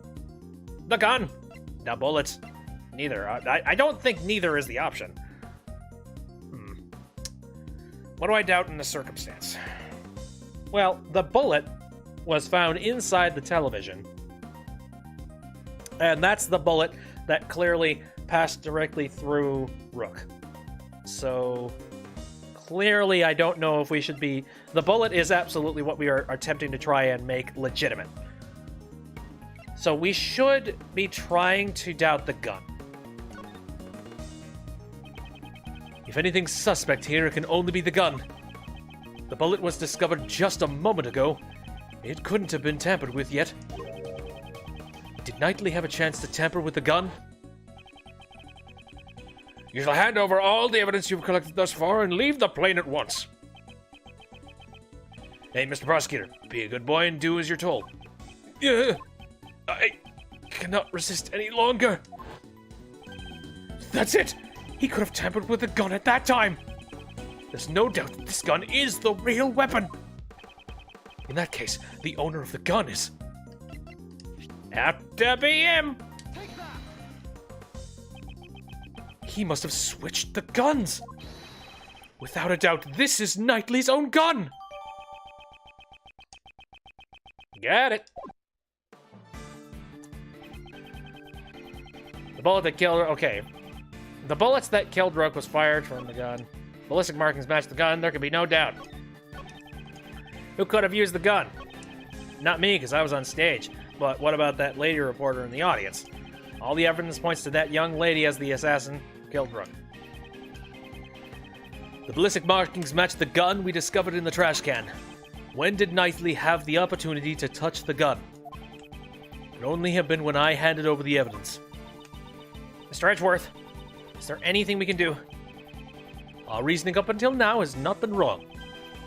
The gun. The bullets. Neither. I don't think neither is the option. What do I doubt in this circumstance? Well, the bullet was found inside the television. And that's the bullet that clearly passed directly through Rook. So, clearly I don't know if we should be... The bullet is absolutely what we are attempting to try and make legitimate. So we should be trying to doubt the gun. If anything's suspect here, it can only be the gun. The bullet was discovered just a moment ago. It couldn't have been tampered with yet. Did Knightley have a chance to tamper with the gun? You shall hand over all the evidence you've collected thus far and leave the plane at once. Hey, Mr. Prosecutor, be a good boy and do as you're told. I cannot resist any longer. That's it! He could have tampered with the gun at that time! There's no doubt that this gun is the real weapon! In that case, the owner of the gun is... Have to be him! He must have switched the guns! Without a doubt, this is Knightley's own gun! Got it. The bullet that killed... Okay. The bullets that killed Rook was fired from the gun. Ballistic markings match the gun. There can be no doubt. Who could have used the gun? Not me, because I was on stage. But what about that lady reporter in the audience? All the evidence points to that young lady as the assassin who killed Rook. The ballistic markings match the gun we discovered in the trash can. When did Knightley have the opportunity to touch the gun? It could only have been when I handed over the evidence. Mr. Edgeworth, is there anything we can do? Our reasoning up until now has not been wrong.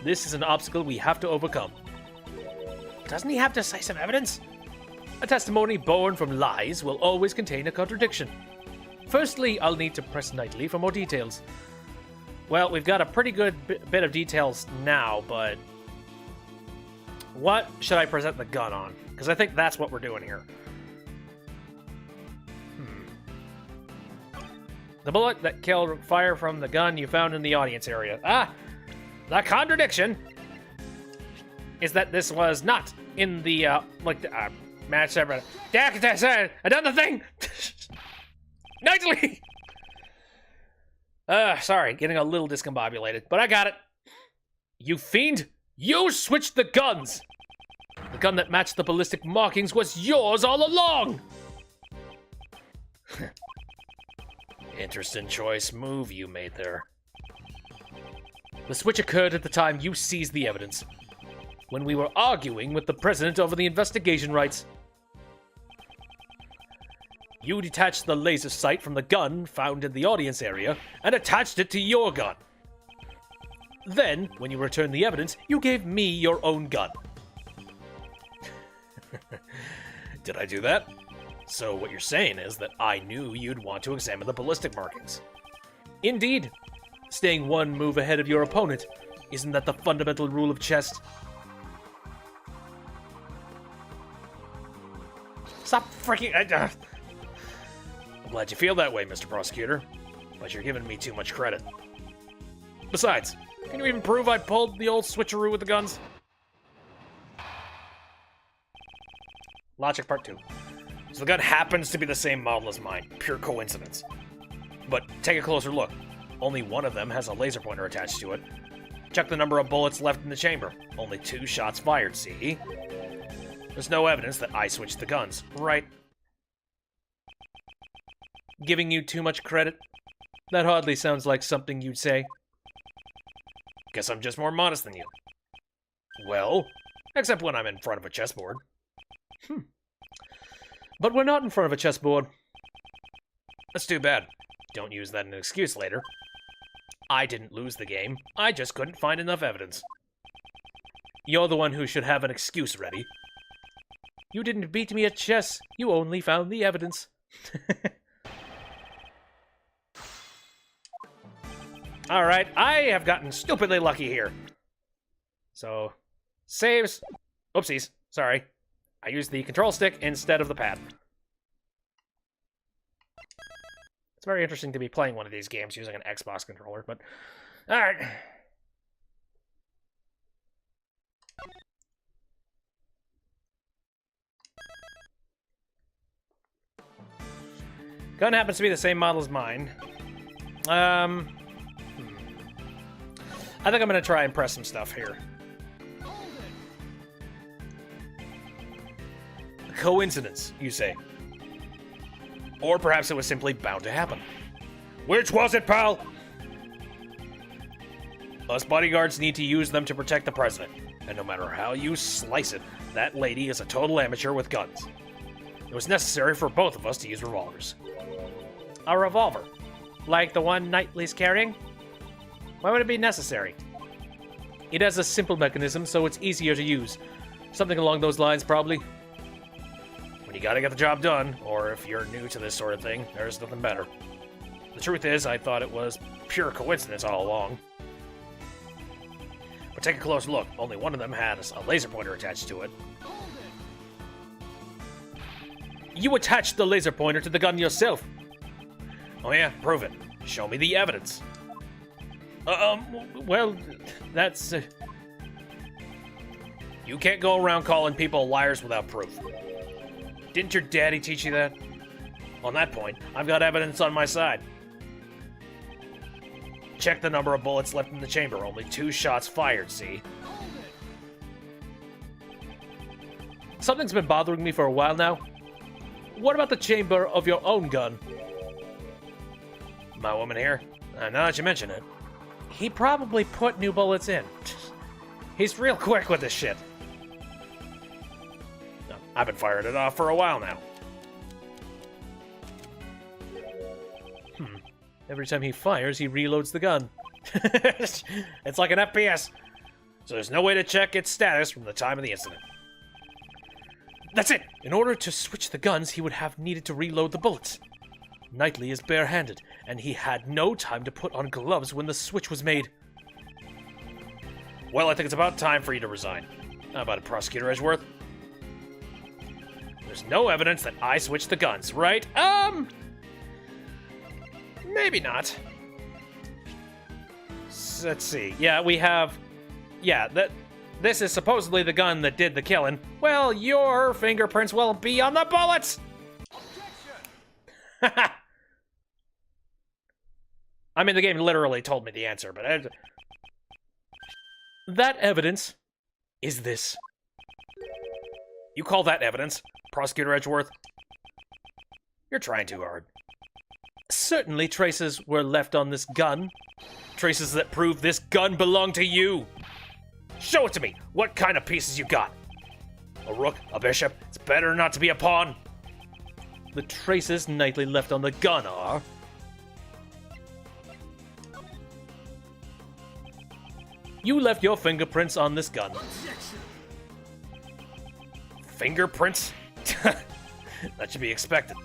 This is an obstacle we have to overcome. Doesn't he have decisive evidence? A testimony born from lies will always contain a contradiction. Firstly, I'll need to press Knightley for more details. Well, we've got a pretty good bit of details now, but... What should I present the gun on? Because I think that's what we're doing here. The bullet that killed fire from the gun you found in the audience area. Ah! The contradiction is that this was not in the, match ever. I done the thing! Knightley! Sorry, getting a little discombobulated, but I got it. You fiend! You switched the guns! The gun that matched the ballistic markings was yours all along! Interesting choice move you made there. The switch occurred at the time you seized the evidence, when we were arguing with the president over the investigation rights. You detached the laser sight from the gun found in the audience area and attached it to your gun. Then, when you returned the evidence, you gave me your own gun. Did I do that? So what you're saying is that I knew you'd want to examine the ballistic markings. Indeed. Staying one move ahead of your opponent. Isn't that the fundamental rule of chess? Stop freaking... I'm glad you feel that way, Mr. Prosecutor. But you're giving me too much credit. Besides, can you even prove I pulled the old switcheroo with the guns? Logic part 2. So the gun happens to be the same model as mine. Pure coincidence. But take a closer look. Only one of them has a laser pointer attached to it. Check the number of bullets left in the chamber. Only 2 shots fired, see? There's no evidence that I switched the guns, right? Giving you too much credit? That hardly sounds like something you'd say. Guess I'm just more modest than you. Well, except when I'm in front of a chessboard. But we're not in front of a chessboard. That's too bad. Don't use that as an excuse later. I didn't lose the game. I just couldn't find enough evidence. You're the one who should have an excuse ready. You didn't beat me at chess. You only found the evidence. Alright, I have gotten stupidly lucky here. So, saves. Oopsies, sorry. I used the control stick instead of the pad. It's very interesting to be playing one of these games using an Xbox controller, but... Alright. Gun happens to be the same model as mine. I think I'm gonna try and press some stuff here. Coincidence, you say? Or perhaps it was simply bound to happen. Which was it, pal? Us bodyguards need to use them to protect the president. And no matter how you slice it, that lady is a total amateur with guns. It was necessary for both of us to use revolvers. A revolver? Like the one Knightley's carrying? Why would it be necessary? It has a simple mechanism, so it's easier to use. Something along those lines, probably. When you gotta get the job done, or if you're new to this sort of thing, there's nothing better. The truth is, I thought it was pure coincidence all along. But take a close look. Only one of them had a laser pointer attached to it. You attached the laser pointer to the gun yourself. Oh yeah? Prove it. Show me the evidence. Well, that's... You can't go around calling people liars without proof. Didn't your daddy teach you that? On that point, I've got evidence on my side. Check the number of bullets left in the chamber. Only 2 shots fired, see? Something's been bothering me for a while now. What about the chamber of your own gun? My woman here? Now that you mention it. He probably put new bullets in. He's real quick with this shit. I've been firing it off for a while now. Every time he fires, he reloads the gun. It's like an FPS. So there's no way to check its status from the time of the incident. That's it! In order to switch the guns, he would have needed to reload the bullets. Knightley is barehanded, and he had no time to put on gloves when the switch was made. Well, I think it's about time for you to resign. How about it, Prosecutor Edgeworth? There's no evidence that I switched the guns, right? Maybe not. Let's see. Yeah, we have... Yeah, this is supposedly the gun that did the killing. Well, your fingerprints will be on the bullets! I mean, the game literally told me the answer, but... That evidence is this. You call that evidence, Prosecutor Edgeworth? You're trying too hard. Certainly traces were left on this gun. Traces that prove this gun belonged to you. Show it to me. What kind of pieces you got? A rook? A bishop? It's better not to be a pawn. The traces Knightley left on the gun are... You left your fingerprints on this gun. Fingerprints? That should be expected.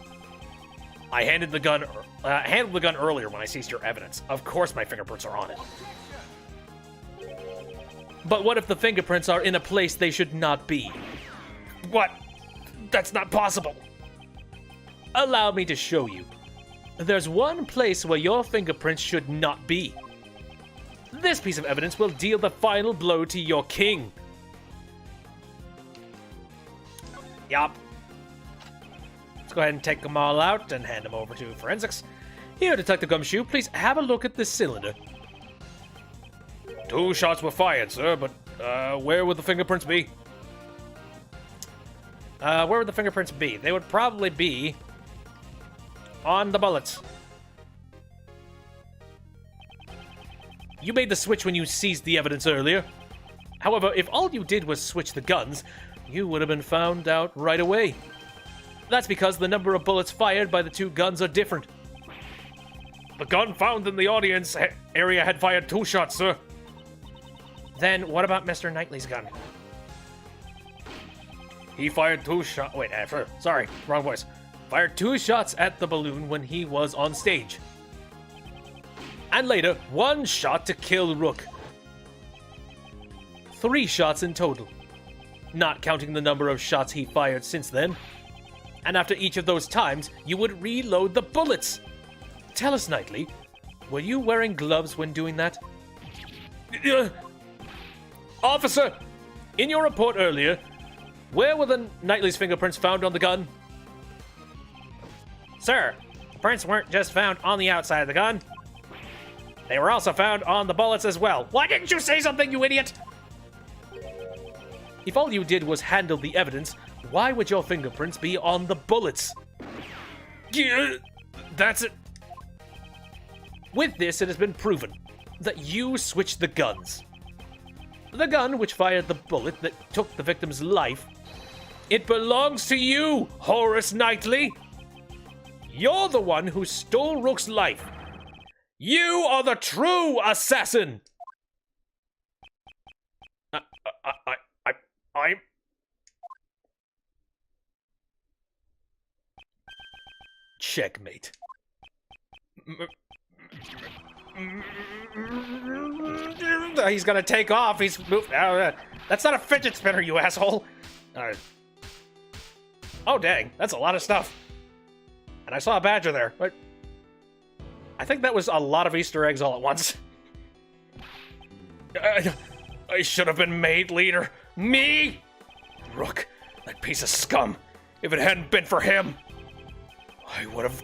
I handled the gun earlier when I seized your evidence. Of course my fingerprints are on it. But what if the fingerprints are in a place they should not be? What? That's not possible. Allow me to show you. There's one place where your fingerprints should not be. This piece of evidence will deal the final blow to your king. Yup. Let's go ahead and take them all out and hand them over to forensics. Here, Detective Gumshoe, please have a look at this cylinder. 2 shots were fired, sir, but where would the fingerprints be? Where would the fingerprints be? They would probably be on the bullets. You made the switch when you seized the evidence earlier. However, if all you did was switch the guns, you would have been found out right away. That's because the number of bullets fired by the two guns are different. The gun found in the audience area had fired 2 shots, sir. Then what about Mr. Knightley's gun? He fired 2 shots. Wait, sorry, wrong voice. Fired 2 shots at the balloon when he was on stage. And later, 1 shot to kill Rook. 3 shots in total, not counting the number of shots he fired since then. And after each of those times, you would reload the bullets. Tell us, Knightley, were you wearing gloves when doing that? Officer, in your report earlier, where were the Knightley's fingerprints found on the gun? Sir, the prints weren't just found on the outside of the gun. They were also found on the bullets as well. Why didn't you say something, you idiot? If all you did was handle the evidence, why would your fingerprints be on the bullets? Yeah, that's it. With this, it has been proven that you switched the guns. The gun which fired the bullet that took the victim's life, it belongs to you, Horace Knightley. You're the one who stole Rook's life. You are the true assassin. I'm... Checkmate. He's gonna take off. He's moved. That's not a fidget spinner, you asshole. Oh, dang. That's a lot of stuff. And I saw a badger there. But I think that was a lot of Easter eggs all at once. I should have been made leader. Me? Rook, that piece of scum. If it hadn't been for him, I would have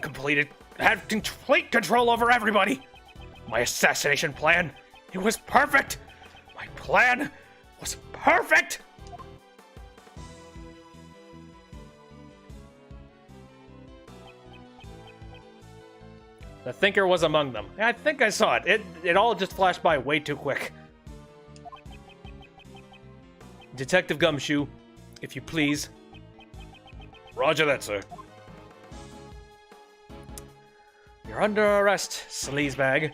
had complete control over everybody. My assassination plan, it was perfect. My plan was perfect. The thinker was among them. I think I saw it. It all just flashed by way too quick. Detective Gumshoe, if you please. Roger that, sir. You're under arrest, sleazebag.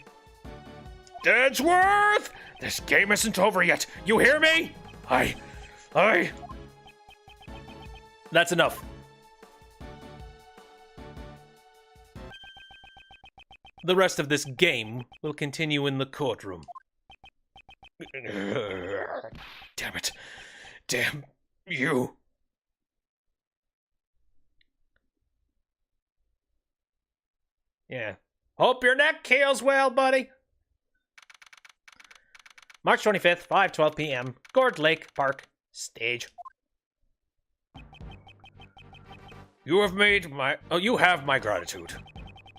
Edgeworth! This game isn't over yet. You hear me? That's enough. The rest of this game will continue in the courtroom. Damn it. Damn you. Yeah. Hope your neck heals well, buddy. March 25th, 5:12 p.m. Gord Lake Park, stage. You have my gratitude.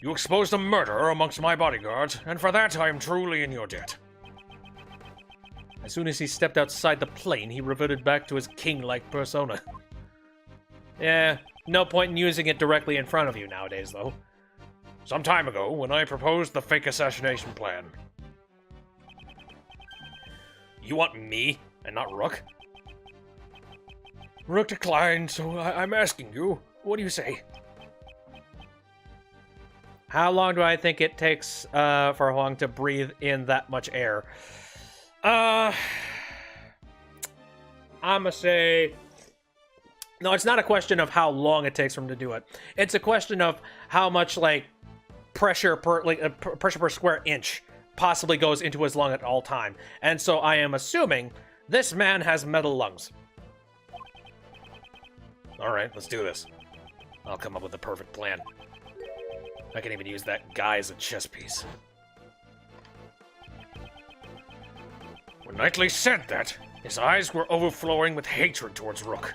You exposed a murderer amongst my bodyguards, and for that I am truly in your debt. As soon as he stepped outside the plane, he reverted back to his king-like persona. Yeah, no point in using it directly in front of you nowadays, though. Some time ago, when I proposed the fake assassination plan. You want me, and not Rook? Rook declined, so I'm asking you, what do you say? How long do I think it takes for Huang to breathe in that much air? I'm gonna say... No, it's not a question of how long it takes for him to do it. It's a question of how much, like, pressure per square inch possibly goes into his lung at all time. And so I am assuming this man has metal lungs. Alright, let's do this. I'll come up with the perfect plan. I can even use that guy as a chess piece. When Knightley said that, his eyes were overflowing with hatred towards Rook.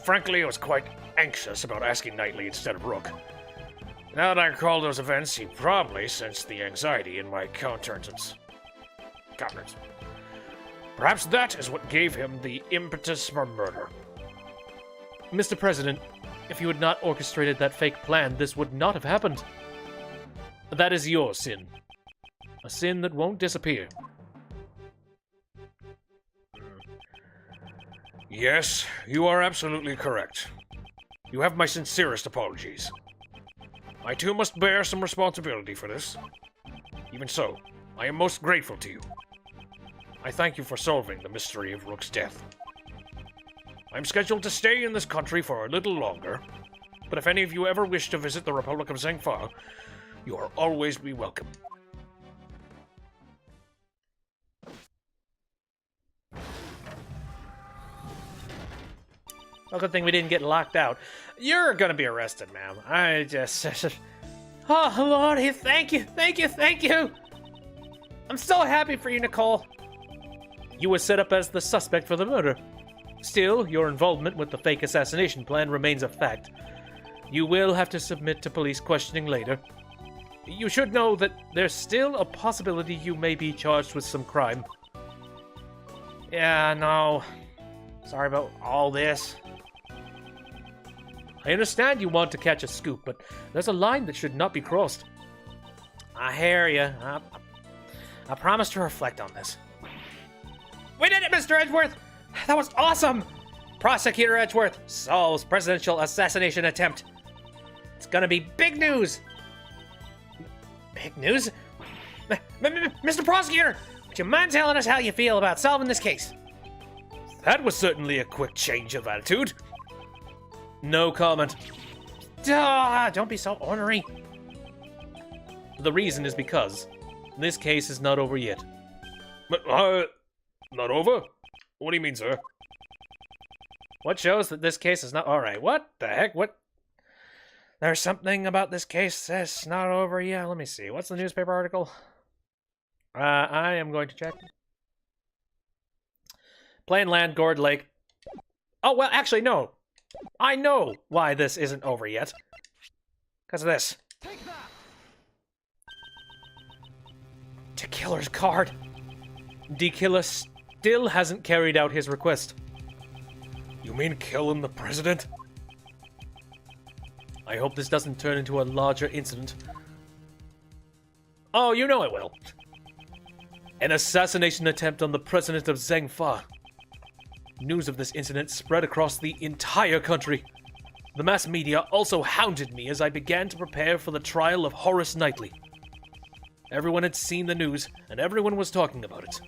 Frankly, I was quite anxious about asking Knightley instead of Rook. Now that I recall those events, he probably sensed the anxiety in my countenance. Perhaps that is what gave him the impetus for murder. Mr. President, if you had not orchestrated that fake plan, this would not have happened. That is your sin. A sin that won't disappear. Yes, you are absolutely correct. You have my sincerest apologies. I too must bear some responsibility for this. Even so, I am most grateful to you. I thank you for solving the mystery of Rook's death. I'm scheduled to stay in this country for a little longer, but if any of you ever wish to visit the Republic of Zhengfa, you are always be welcome. Well, good thing we didn't get locked out. You're gonna be arrested, ma'am. I just... Oh, Lordy, thank you, thank you, thank you! I'm so happy for you, Nicole. You were set up as the suspect for the murder. Still, your involvement with the fake assassination plan remains a fact. You will have to submit to police questioning later. You should know that there's still a possibility you may be charged with some crime. Yeah, no. Sorry about all this. I understand you want to catch a scoop, but there's a line that should not be crossed. I hear you. I promise to reflect on this. We did it, Mr. Edgeworth! That was awesome! Prosecutor Edgeworth solves presidential assassination attempt. It's gonna be big news! Big news? Mr. Prosecutor, would you mind telling us how you feel about solving this case? That was certainly a quick change of attitude. No comment. Don't be so ornery. The reason is because this case is not over yet. But, not over? What do you mean, sir? What shows that this case is not... Alright, what the heck? What? There's something about this case that's not over yet. Let me see. What's the newspaper article? I am going to check. Plain Land, Gourd Lake. Oh, well, actually, no. I know why this isn't over yet. Because of this. To Killer's card. D. Killer still hasn't carried out his request. You mean killing the president? I hope this doesn't turn into a larger incident. Oh, you know it will. An assassination attempt on the president of Zhengfa. News of this incident spread across the entire country. The mass media also hounded me as I began to prepare for the trial of Horace Knightley. Everyone had seen the news, and everyone was talking about it.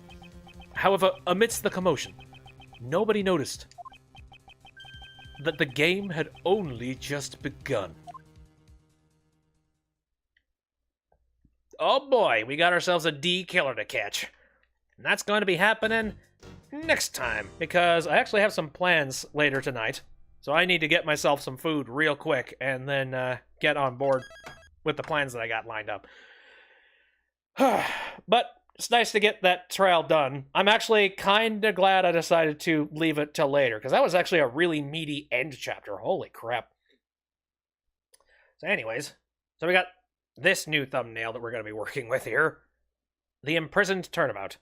However, amidst the commotion, nobody noticed that the game had only just begun. Oh boy, we got ourselves a D killer to catch. And that's going to be happening next time, because I actually have some plans later tonight. So I need to get myself some food real quick and then get on board with the plans that I got lined up. But it's nice to get that trial done. I'm actually kind of glad I decided to leave it till later, because that was actually a really meaty end chapter. Holy crap. So anyways, so we got this new thumbnail that we're going to be working with here. The Imprisoned Turnabout.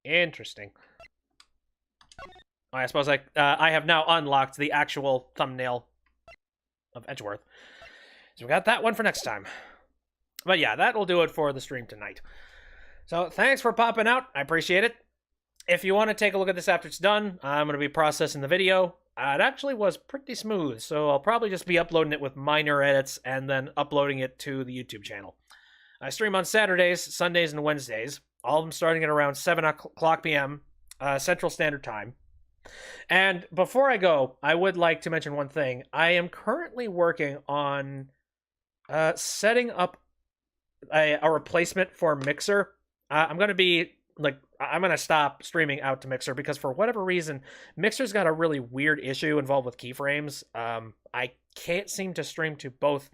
Interesting. I suppose I have now unlocked the actual thumbnail of Edgeworth. So we got that one for next time. But yeah, that will do it for the stream tonight. So thanks for popping out. I appreciate it. If you want to take a look at this after it's done, I'm going to be processing the video. It actually was pretty smooth, so I'll probably just be uploading it with minor edits and then uploading it to the YouTube channel. I stream on Saturdays, Sundays, and Wednesdays. All of them starting at around 7 o'clock p.m. Central Standard Time. And before I go, I would like to mention one thing. I am currently working on setting up a replacement for Mixer. I'm going to stop streaming out to Mixer because for whatever reason, Mixer's got a really weird issue involved with keyframes. I can't seem to stream to both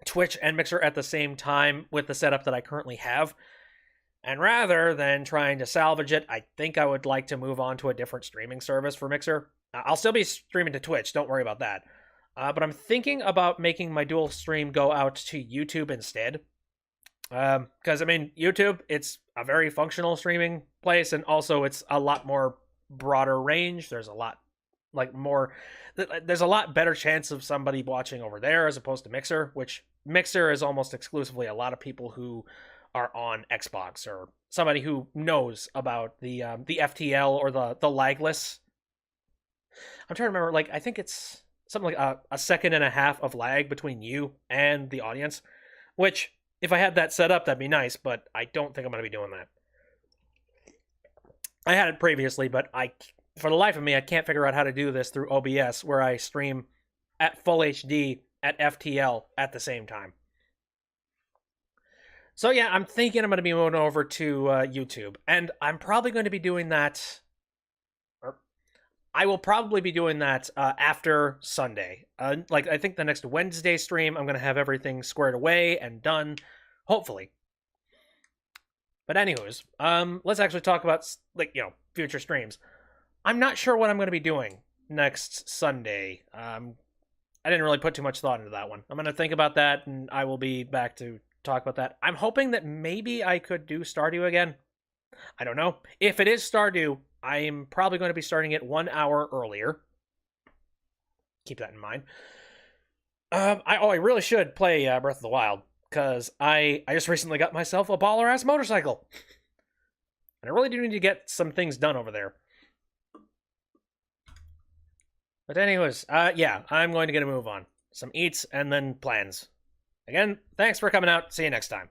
Twitch and Mixer at the same time with the setup that I currently have. And rather than trying to salvage it, I think I would like to move on to a different streaming service for Mixer. I'll still be streaming to Twitch, don't worry about that. But I'm thinking about making my dual stream go out to YouTube instead. Because, I mean, YouTube, it's a very functional streaming place, and also it's a lot more broader range. There's a lot more. There's a lot better chance of somebody watching over there as opposed to Mixer, which Mixer is almost exclusively a lot of people who are on Xbox or somebody who knows about the FTL or the lagless. I'm trying to remember. Like I think it's something like a second and a half of lag between you and the audience, which if I had that set up, that'd be nice. But I don't think I'm going to be doing that. I had it previously, but for the life of me, I can't figure out how to do this through OBS, where I stream at full HD at FTL at the same time. So yeah, I'm thinking I'm going to be moving over to YouTube, and I'm probably going to be doing that. Or I will probably be doing that after Sunday. Like I think the next Wednesday stream, I'm going to have everything squared away and done, hopefully. But anyways, let's actually talk about future streams. I'm not sure what I'm going to be doing next Sunday. I didn't really put too much thought into that one. I'm going to think about that, and I will be back to talk about that. I'm hoping that maybe I could do Stardew again. I don't know. If it is Stardew, I'm probably going to be starting it 1 hour earlier. Keep that in mind. I really should play Breath of the Wild, because I just recently got myself a baller-ass motorcycle. And I really do need to get some things done over there. But anyways, yeah, I'm going to get a move on. Some eats and then plans. Again, thanks for coming out. See you next time.